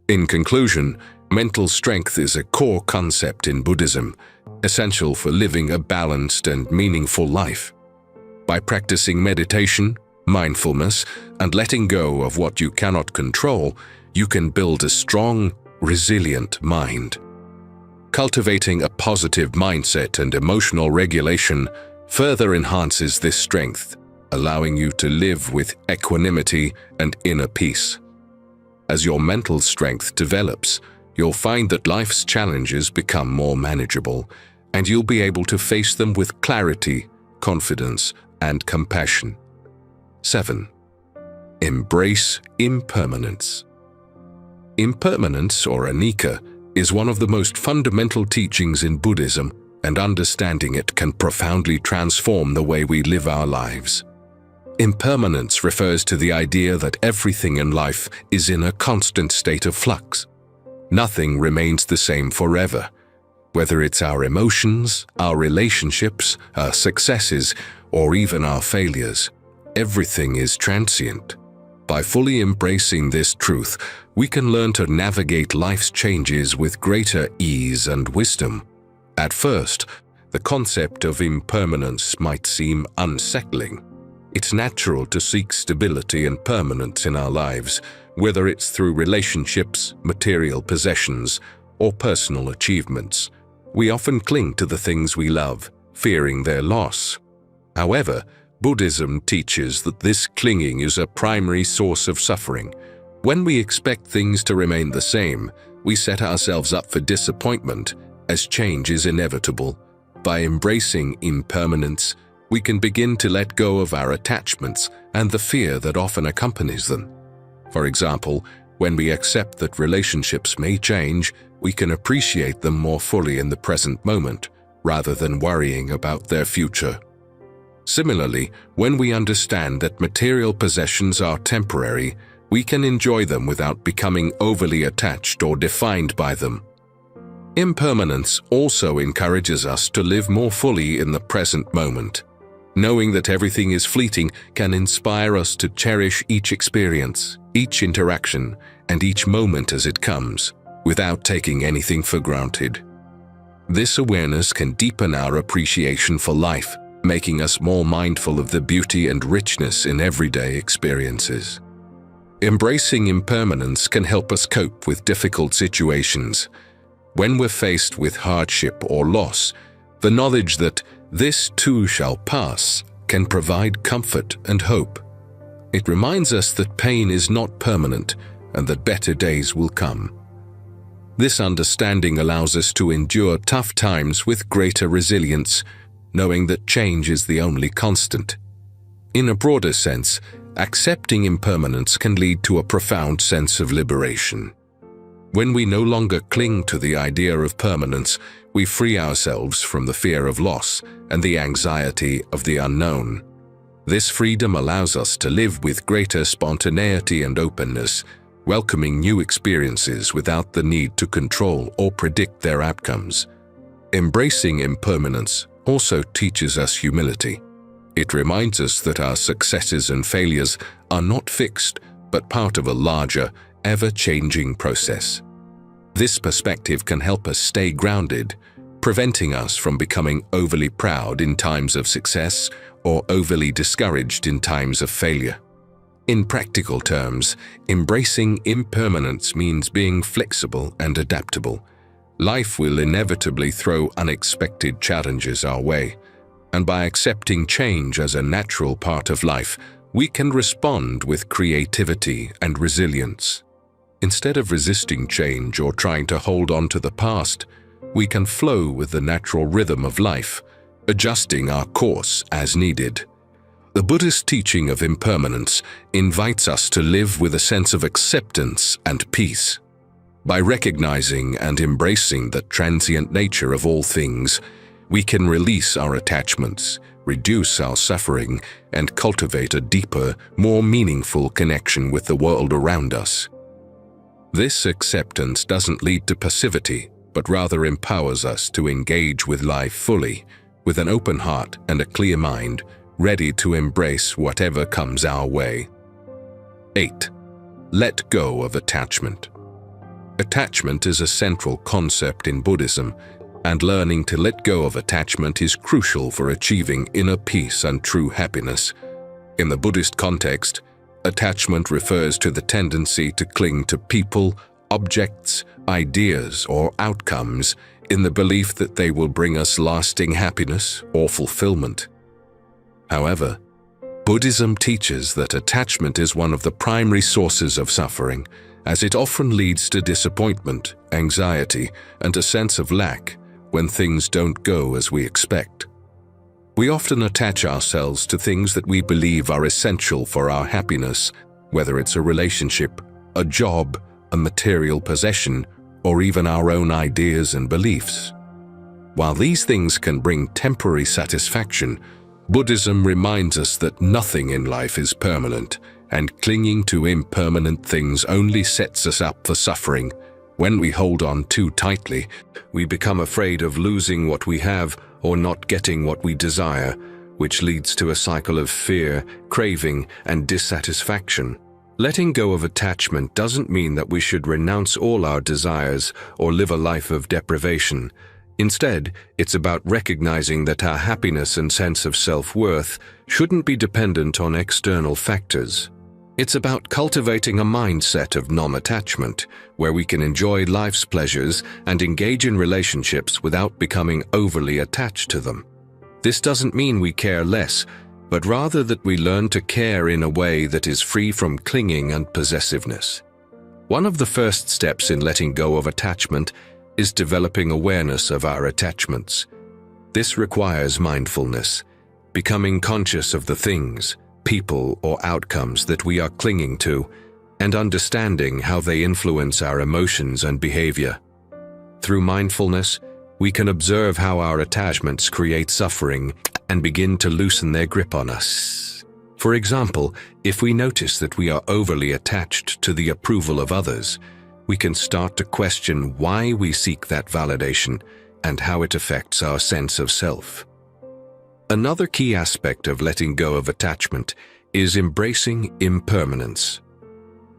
In conclusion, mental strength is a core concept in Buddhism, essential for living a balanced and meaningful life. By practicing meditation, mindfulness, and letting go of what you cannot control, you can build a strong, resilient mind. Cultivating a positive mindset and emotional regulation further enhances this strength, allowing you to live with equanimity and inner peace. As your mental strength develops, you'll find that life's challenges become more manageable, and you'll be able to face them with clarity, confidence, and compassion. 7. Embrace impermanence. Impermanence, or anicca, is one of the most fundamental teachings in Buddhism, and understanding it can profoundly transform the way we live our lives. Impermanence refers to the idea that everything in life is in a constant state of flux. Nothing remains the same forever. Whether it's our emotions, our relationships, our successes, or even our failures, everything is transient. By fully embracing this truth, we can learn to navigate life's changes with greater ease and wisdom. At first, the concept of impermanence might seem unsettling. It's natural to seek stability and permanence in our lives, whether it's through relationships, material possessions, or personal achievements. We often cling to the things we love, fearing their loss. However, Buddhism teaches that this clinging is a primary source of suffering. When we expect things to remain the same, we set ourselves up for disappointment, as change is inevitable. By embracing impermanence, we can begin to let go of our attachments and the fear that often accompanies them. For example, when we accept that relationships may change, we can appreciate them more fully in the present moment, rather than worrying about their future. Similarly, when we understand that material possessions are temporary, we can enjoy them without becoming overly attached or defined by them. Impermanence also encourages us to live more fully in the present moment. Knowing that everything is fleeting can inspire us to cherish each experience, each interaction, and each moment as it comes, without taking anything for granted. This awareness can deepen our appreciation for life, making us more mindful of the beauty and richness in everyday experiences. Embracing impermanence can help us cope with difficult situations. When we're faced with hardship or loss, the knowledge that this too shall pass can provide comfort and hope. It reminds us that pain is not permanent and that better days will come. This understanding allows us to endure tough times with greater resilience, knowing that change is the only constant. In a broader sense, accepting impermanence can lead to a profound sense of liberation. When we no longer cling to the idea of permanence, we free ourselves from the fear of loss and the anxiety of the unknown. This freedom allows us to live with greater spontaneity and openness, welcoming new experiences without the need to control or predict their outcomes. Embracing impermanence also teaches us humility. It reminds us that our successes and failures are not fixed, but part of a larger, ever-changing process. This perspective can help us stay grounded, preventing us from becoming overly proud in times of success or overly discouraged in times of failure. In practical terms, embracing impermanence means being flexible and adaptable. Life will inevitably throw unexpected challenges our way, and by accepting change as a natural part of life, we can respond with creativity and resilience. Instead of resisting change or trying to hold on to the past, we can flow with the natural rhythm of life, adjusting our course as needed. The Buddhist teaching of impermanence invites us to live with a sense of acceptance and peace. By recognizing and embracing the transient nature of all things, we can release our attachments, reduce our suffering, and cultivate a deeper, more meaningful connection with the world around us. This acceptance doesn't lead to passivity, but rather empowers us to engage with life fully, with an open heart and a clear mind, ready to embrace whatever comes our way. 8. Let go of attachment. Attachment is a central concept in Buddhism, and learning to let go of attachment is crucial for achieving inner peace and true happiness. In the Buddhist context, attachment refers to the tendency to cling to people, objects, ideas, or outcomes in the belief that they will bring us lasting happiness or fulfillment. However, Buddhism teaches that attachment is one of the primary sources of suffering, as it often leads to disappointment, anxiety, and a sense of lack when things don't go as we expect. We often attach ourselves to things that we believe are essential for our happiness, whether it's a relationship, a job, a material possession, or even our own ideas and beliefs. While these things can bring temporary satisfaction, Buddhism reminds us that nothing in life is permanent, and clinging to impermanent things only sets us up for suffering. When we hold on too tightly, we become afraid of losing what we have or not getting what we desire, which leads to a cycle of fear, craving, and dissatisfaction. Letting go of attachment doesn't mean that we should renounce all our desires or live a life of deprivation. Instead, it's about recognizing that our happiness and sense of self-worth shouldn't be dependent on external factors. It's about cultivating a mindset of non-attachment, where we can enjoy life's pleasures and engage in relationships without becoming overly attached to them. This doesn't mean we care less, but rather that we learn to care in a way that is free from clinging and possessiveness. One of the first steps in letting go of attachment is developing awareness of our attachments. This requires mindfulness, becoming conscious of the things, people, or outcomes that we are clinging to, and understanding how they influence our emotions and behavior. Through mindfulness, we can observe how our attachments create suffering and begin to loosen their grip on us. For example, if we notice that we are overly attached to the approval of others, we can start to question why we seek that validation and how it affects our sense of self. Another key aspect of letting go of attachment is embracing impermanence.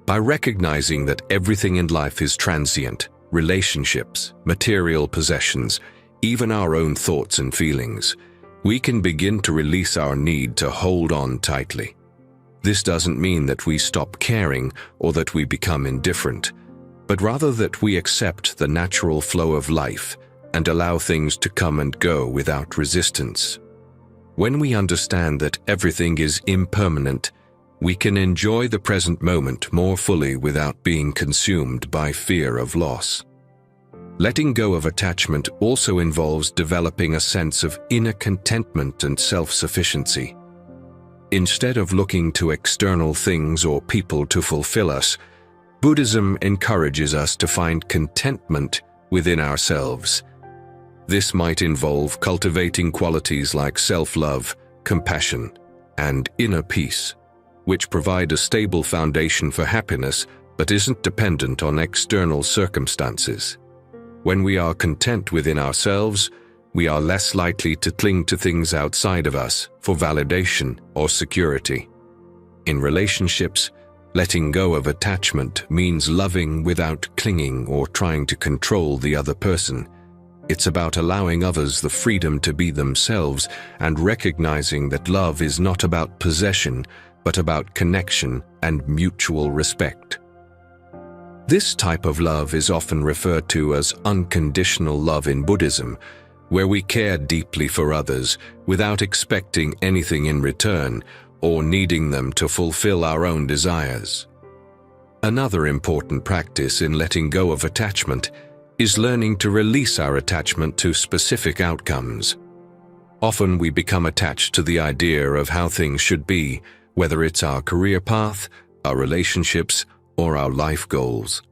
By recognizing that everything in life is transient, relationships, material possessions, even our own thoughts and feelings, we can begin to release our need to hold on tightly. This doesn't mean that we stop caring or that we become indifferent, but rather that we accept the natural flow of life and allow things to come and go without resistance. When we understand that everything is impermanent, we can enjoy the present moment more fully without being consumed by fear of loss. Letting go of attachment also involves developing a sense of inner contentment and self-sufficiency. Instead of looking to external things or people to fulfill us, Buddhism encourages us to find contentment within ourselves. This might involve cultivating qualities like self-love, compassion, and inner peace, which provide a stable foundation for happiness but isn't dependent on external circumstances. When we are content within ourselves, we are less likely to cling to things outside of us for validation or security. In relationships, letting go of attachment means loving without clinging or trying to control the other person. It's about allowing others the freedom to be themselves and recognizing that love is not about possession, but about connection and mutual respect. This type of love is often referred to as unconditional love in Buddhism, where we care deeply for others without expecting anything in return or needing them to fulfill our own desires. Another important practice in letting go of attachment is learning to release our attachment to specific outcomes. Often we become attached to the idea of how things should be, whether it's our career path, our relationships, or our life goals.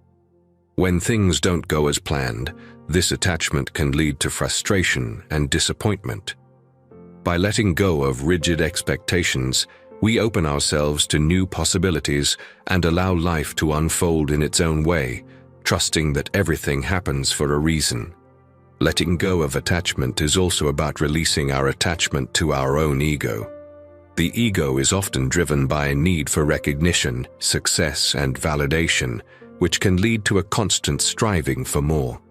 When things don't go as planned, this attachment can lead to frustration and disappointment. By letting go of rigid expectations, we open ourselves to new possibilities and allow life to unfold in its own way, trusting that everything happens for a reason. Letting go of attachment is also about releasing our attachment to our own ego. The ego is often driven by a need for recognition, success, and validation, which can lead to a constant striving for more.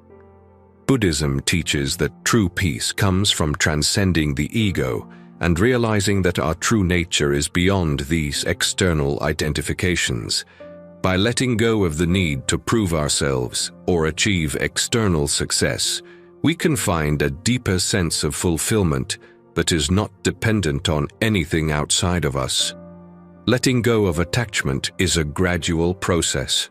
Buddhism teaches that true peace comes from transcending the ego and realizing that our true nature is beyond these external identifications. By letting go of the need to prove ourselves or achieve external success, we can find a deeper sense of fulfillment that is not dependent on anything outside of us. Letting go of attachment is a gradual process.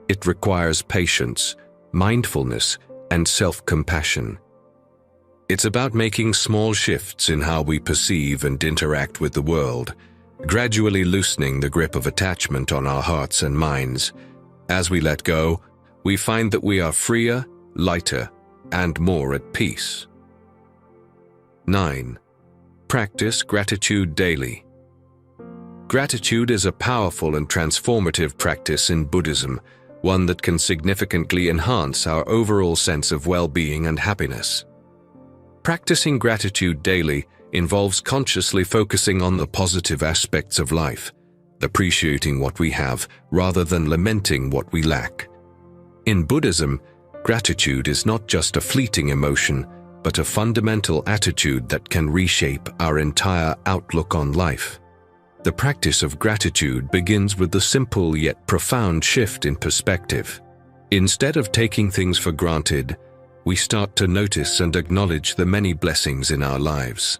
It requires patience, mindfulness, and self-compassion. It's about making small shifts in how we perceive and interact with the world, gradually loosening the grip of attachment on our hearts and minds. As we let go, we find that we are freer, lighter, and more at peace. 9. Practice gratitude daily. Gratitude is a powerful and transformative practice in Buddhism, one that can significantly enhance our overall sense of well-being and happiness. Practicing gratitude daily involves consciously focusing on the positive aspects of life, appreciating what we have rather than lamenting what we lack. In Buddhism, gratitude is not just a fleeting emotion, but a fundamental attitude that can reshape our entire outlook on life. The practice of gratitude begins with the simple yet profound shift in perspective. Instead of taking things for granted, we start to notice and acknowledge the many blessings in our lives.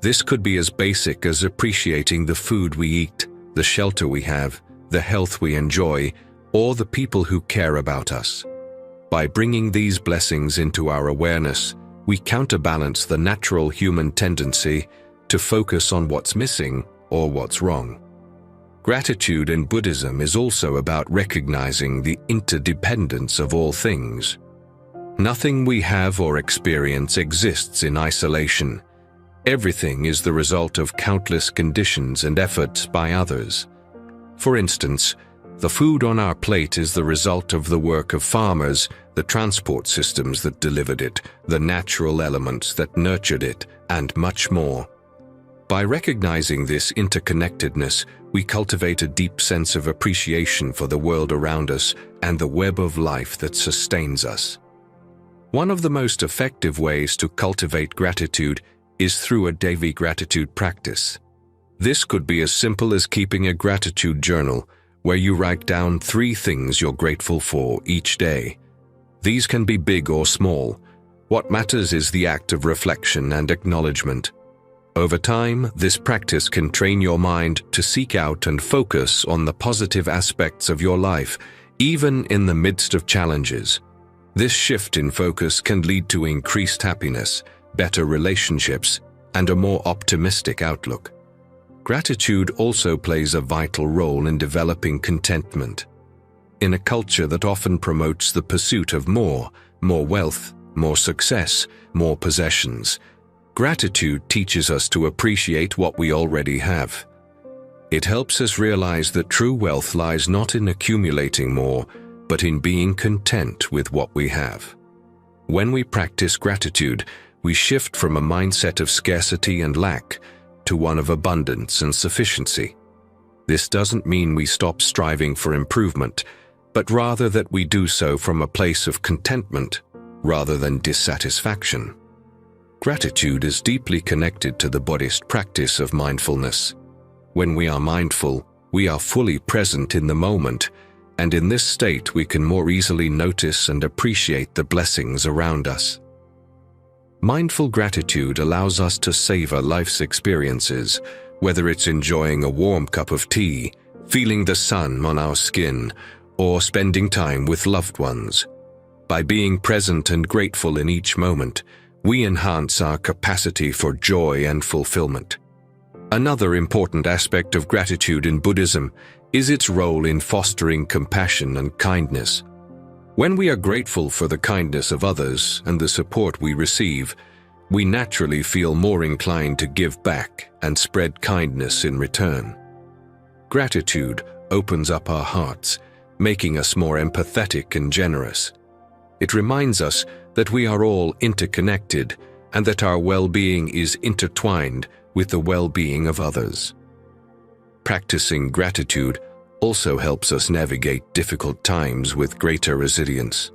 This could be as basic as appreciating the food we eat, the shelter we have, the health we enjoy, or the people who care about us. By bringing these blessings into our awareness, we counterbalance the natural human tendency to focus on what's missing or what's wrong. Gratitude in Buddhism is also about recognizing the interdependence of all things. Nothing we have or experience exists in isolation. Everything is the result of countless conditions and efforts by others. For instance, the food on our plate is the result of the work of farmers, the transport systems that delivered it, the natural elements that nurtured it, and much more. By recognizing this interconnectedness, we cultivate a deep sense of appreciation for the world around us and the web of life that sustains us. One of the most effective ways to cultivate gratitude is through a daily gratitude practice. This could be as simple as keeping a gratitude journal, where you write down 3 things you're grateful for each day. These can be big or small. What matters is the act of reflection and acknowledgement. Over time, this practice can train your mind to seek out and focus on the positive aspects of your life, even in the midst of challenges. This shift in focus can lead to increased happiness, better relationships, and a more optimistic outlook. Gratitude also plays a vital role in developing contentment. In a culture that often promotes the pursuit of more wealth, more success, more possessions, Gratitude teaches us to appreciate what we already have. It helps us realize that true wealth lies not in accumulating more, but in being content with what we have. When we practice gratitude, we shift from a mindset of scarcity and lack to one of abundance and sufficiency. This doesn't mean we stop striving for improvement, but rather that we do so from a place of contentment rather than dissatisfaction. Gratitude is deeply connected to the Buddhist practice of mindfulness. When we are mindful, we are fully present in the moment, and in this state we can more easily notice and appreciate the blessings around us. Mindful gratitude allows us to savor life's experiences, whether it's enjoying a warm cup of tea, feeling the sun on our skin, or spending time with loved ones. By being present and grateful in each moment, we enhance our capacity for joy and fulfillment. Another important aspect of gratitude in Buddhism is its role in fostering compassion and kindness. When we are grateful for the kindness of others and the support we receive, we naturally feel more inclined to give back and spread kindness in return. Gratitude opens up our hearts, making us more empathetic and generous. It reminds us that we are all interconnected and that our well-being is intertwined with the well-being of others. Practicing gratitude also helps us navigate difficult times with greater resilience.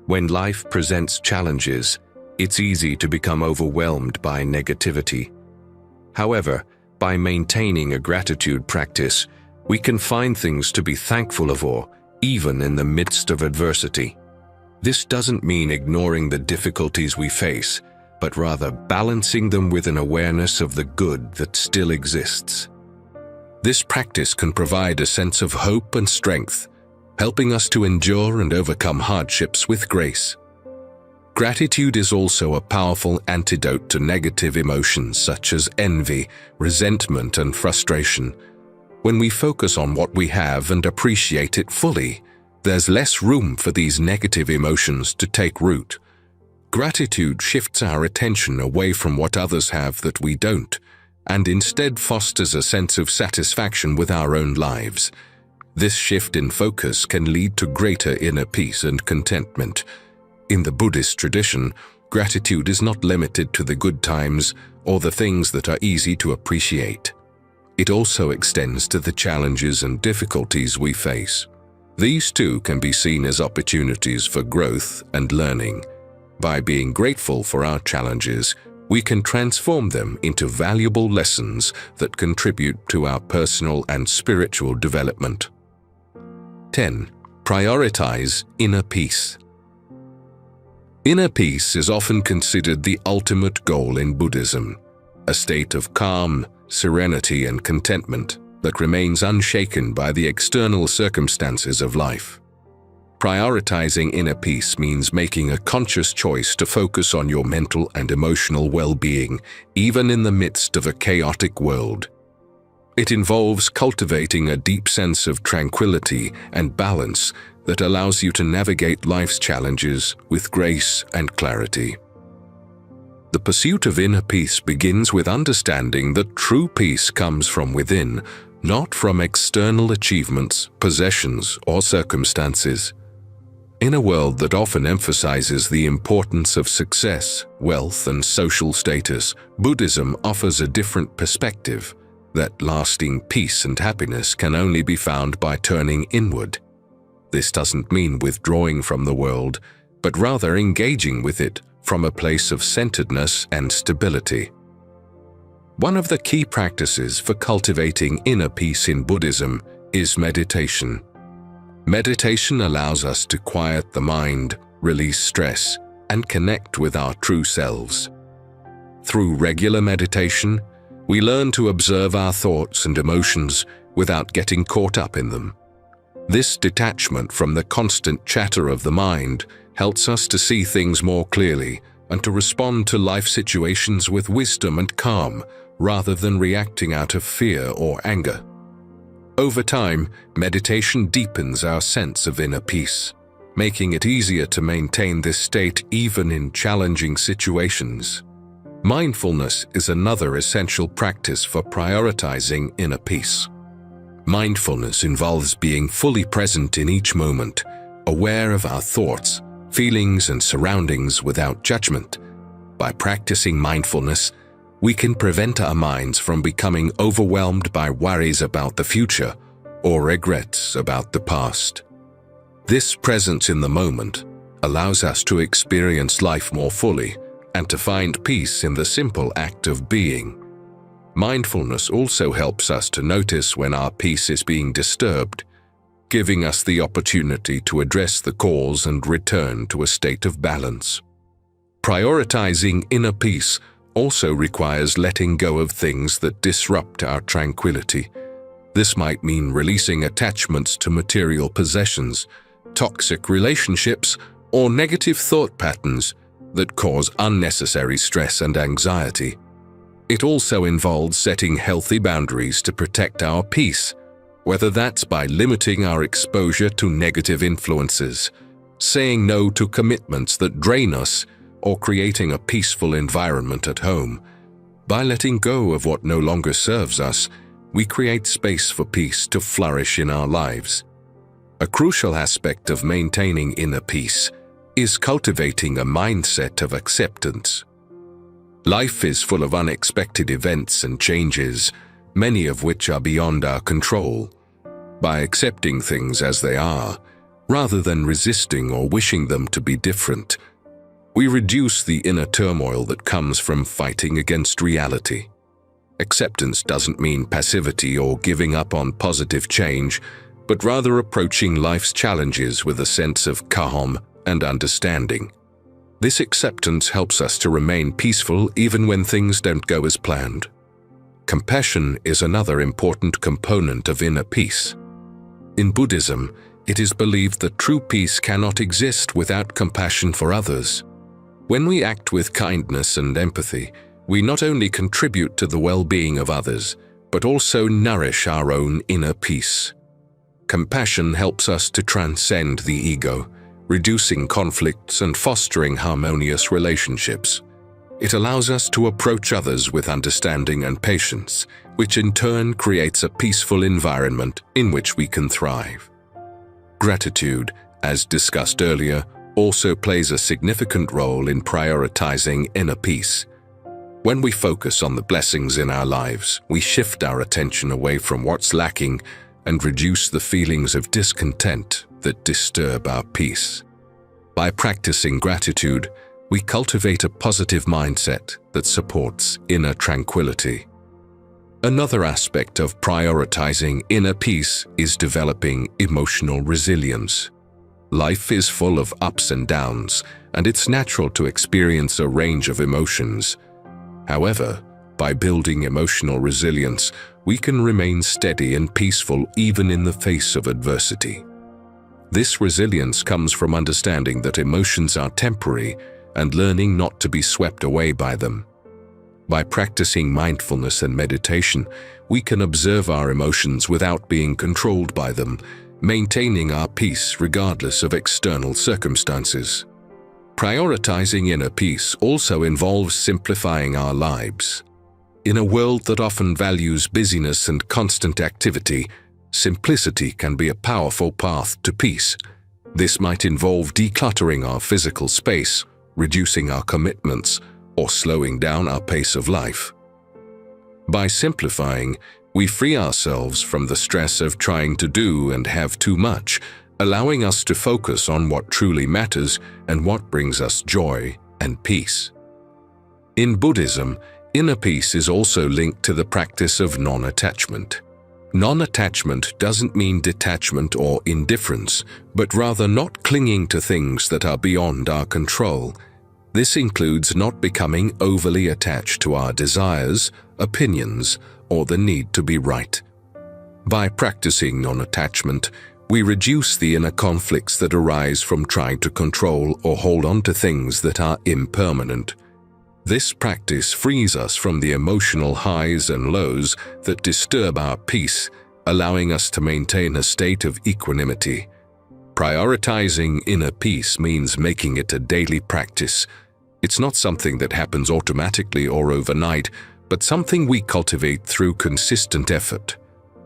When life presents challenges, it's easy to become overwhelmed by negativity. However, by maintaining a gratitude practice, we can find things to be thankful for, even in the midst of adversity. This doesn't mean ignoring the difficulties we face, but rather balancing them with an awareness of the good that still exists. This practice can provide a sense of hope and strength, helping us to endure and overcome hardships with grace. Gratitude is also a powerful antidote to negative emotions such as envy, resentment, and frustration. When we focus on what we have and appreciate it fully, there's less room for these negative emotions to take root. Gratitude shifts our attention away from what others have that we don't, and instead fosters a sense of satisfaction with our own lives. This shift in focus can lead to greater inner peace and contentment. In the Buddhist tradition, gratitude is not limited to the good times or the things that are easy to appreciate. It also extends to the challenges and difficulties we face. These too can be seen as opportunities for growth and learning. By being grateful for our challenges, we can transform them into valuable lessons that contribute to our personal and spiritual development. 10. Prioritize inner peace. Inner peace is often considered the ultimate goal in Buddhism, a state of calm, serenity, and contentment that remains unshaken by the external circumstances of life. Prioritizing inner peace means making a conscious choice to focus on your mental and emotional well-being, even in the midst of a chaotic world. It involves cultivating a deep sense of tranquility and balance that allows you to navigate life's challenges with grace and clarity. The pursuit of inner peace begins with understanding that true peace comes from within, not from external achievements, possessions, or circumstances. In a world that often emphasizes the importance of success, wealth, and social status, Buddhism offers a different perspective, that lasting peace and happiness can only be found by turning inward. This doesn't mean withdrawing from the world, but rather engaging with it from a place of centeredness and stability. One of the key practices for cultivating inner peace in Buddhism is meditation. Meditation allows us to quiet the mind, release stress, and connect with our true selves. Through regular meditation, we learn to observe our thoughts and emotions without getting caught up in them. This detachment from the constant chatter of the mind helps us to see things more clearly and to respond to life situations with wisdom and calm, rather than reacting out of fear or anger. Over time, meditation deepens our sense of inner peace, making it easier to maintain this state even in challenging situations. Mindfulness is another essential practice for prioritizing inner peace. Mindfulness involves being fully present in each moment, aware of our thoughts, feelings, and surroundings without judgment. By practicing mindfulness, we can prevent our minds from becoming overwhelmed by worries about the future or regrets about the past. This presence in the moment allows us to experience life more fully and to find peace in the simple act of being. Mindfulness also helps us to notice when our peace is being disturbed, giving us the opportunity to address the cause and return to a state of balance. Prioritizing inner peace also requires letting go of things that disrupt our tranquility. This might mean releasing attachments to material possessions, toxic relationships, or negative thought patterns that cause unnecessary stress and anxiety. It also involves setting healthy boundaries to protect our peace, whether that's by limiting our exposure to negative influences, saying no to commitments that drain us, or creating a peaceful environment at home. By letting go of what no longer serves us, we create space for peace to flourish in our lives. A crucial aspect of maintaining inner peace is cultivating a mindset of acceptance. Life is full of unexpected events and changes, many of which are beyond our control. By accepting things as they are, rather than resisting or wishing them to be different, we reduce the inner turmoil that comes from fighting against reality. Acceptance doesn't mean passivity or giving up on positive change, but rather approaching life's challenges with a sense of calm and understanding. This acceptance helps us to remain peaceful even when things don't go as planned. Compassion is another important component of inner peace. In Buddhism, it is believed that true peace cannot exist without compassion for others. When we act with kindness and empathy, we not only contribute to the well-being of others, but also nourish our own inner peace. Compassion helps us to transcend the ego, reducing conflicts and fostering harmonious relationships. It allows us to approach others with understanding and patience, which in turn creates a peaceful environment in which we can thrive. Gratitude, as discussed earlier, also plays a significant role in prioritizing inner peace. When we focus on the blessings in our lives, we shift our attention away from what's lacking and reduce the feelings of discontent that disturb our peace. By practicing gratitude, we cultivate a positive mindset that supports inner tranquility. Another aspect of prioritizing inner peace is developing emotional resilience. Life is full of ups and downs, and it's natural to experience a range of emotions. However, by building emotional resilience, we can remain steady and peaceful even in the face of adversity. This resilience comes from understanding that emotions are temporary and learning not to be swept away by them. By practicing mindfulness and meditation, we can observe our emotions without being controlled by them, maintaining our peace regardless of external circumstances. Prioritizing inner peace also involves simplifying our lives. In a world that often values busyness and constant activity, simplicity can be a powerful path to peace. This might involve decluttering our physical space, reducing our commitments, or slowing down our pace of life. By simplifying, we free ourselves from the stress of trying to do and have too much, allowing us to focus on what truly matters and what brings us joy and peace. In Buddhism, inner peace is also linked to the practice of non-attachment. Non-attachment doesn't mean detachment or indifference, but rather not clinging to things that are beyond our control. This includes not becoming overly attached to our desires, opinions, or the need to be right. By practicing non-attachment, we reduce the inner conflicts that arise from trying to control or hold on to things that are impermanent. This practice frees us from the emotional highs and lows that disturb our peace, allowing us to maintain a state of equanimity. Prioritizing inner peace means making it a daily practice. It's not something that happens automatically or overnight, but something we cultivate through consistent effort.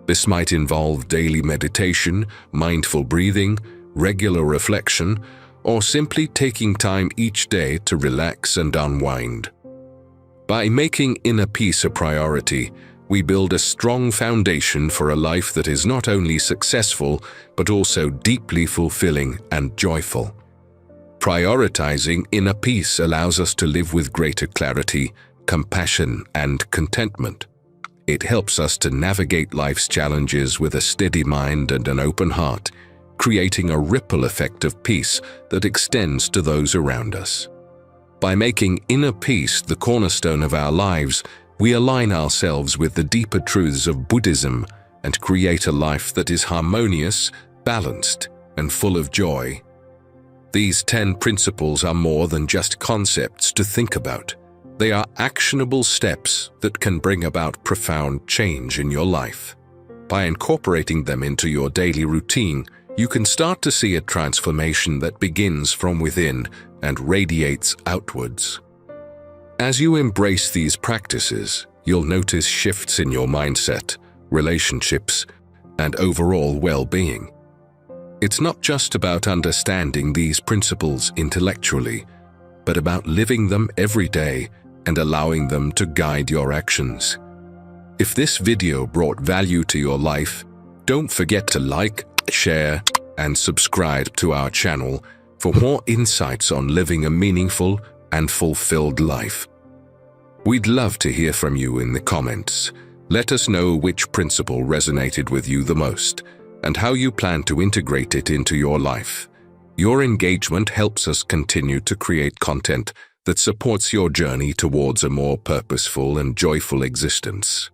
This might involve daily meditation, mindful breathing, regular reflection, or simply taking time each day to relax and unwind. By making inner peace a priority, we build a strong foundation for a life that is not only successful, but also deeply fulfilling and joyful. Prioritizing inner peace allows us to live with greater clarity, compassion, and contentment. It helps us to navigate life's challenges with a steady mind and an open heart, creating a ripple effect of peace that extends to those around us. By making inner peace the cornerstone of our lives, we align ourselves with the deeper truths of Buddhism and create a life that is harmonious, balanced, and full of joy. These 10 principles are more than just concepts to think about. They are actionable steps that can bring about profound change in your life. By incorporating them into your daily routine, you can start to see a transformation that begins from within and radiates outwards. As you embrace these practices, you'll notice shifts in your mindset, relationships, and overall well-being. It's not just about understanding these principles intellectually, but about living them every day and allowing them to guide your actions. If this video brought value to your life, don't forget to like, share, and subscribe to our channel for more insights on living a meaningful and fulfilled life. We'd love to hear from you in the comments. Let us know which principle resonated with you the most and how you plan to integrate it into your life. Your engagement helps us continue to create content that supports your journey towards a more purposeful and joyful existence.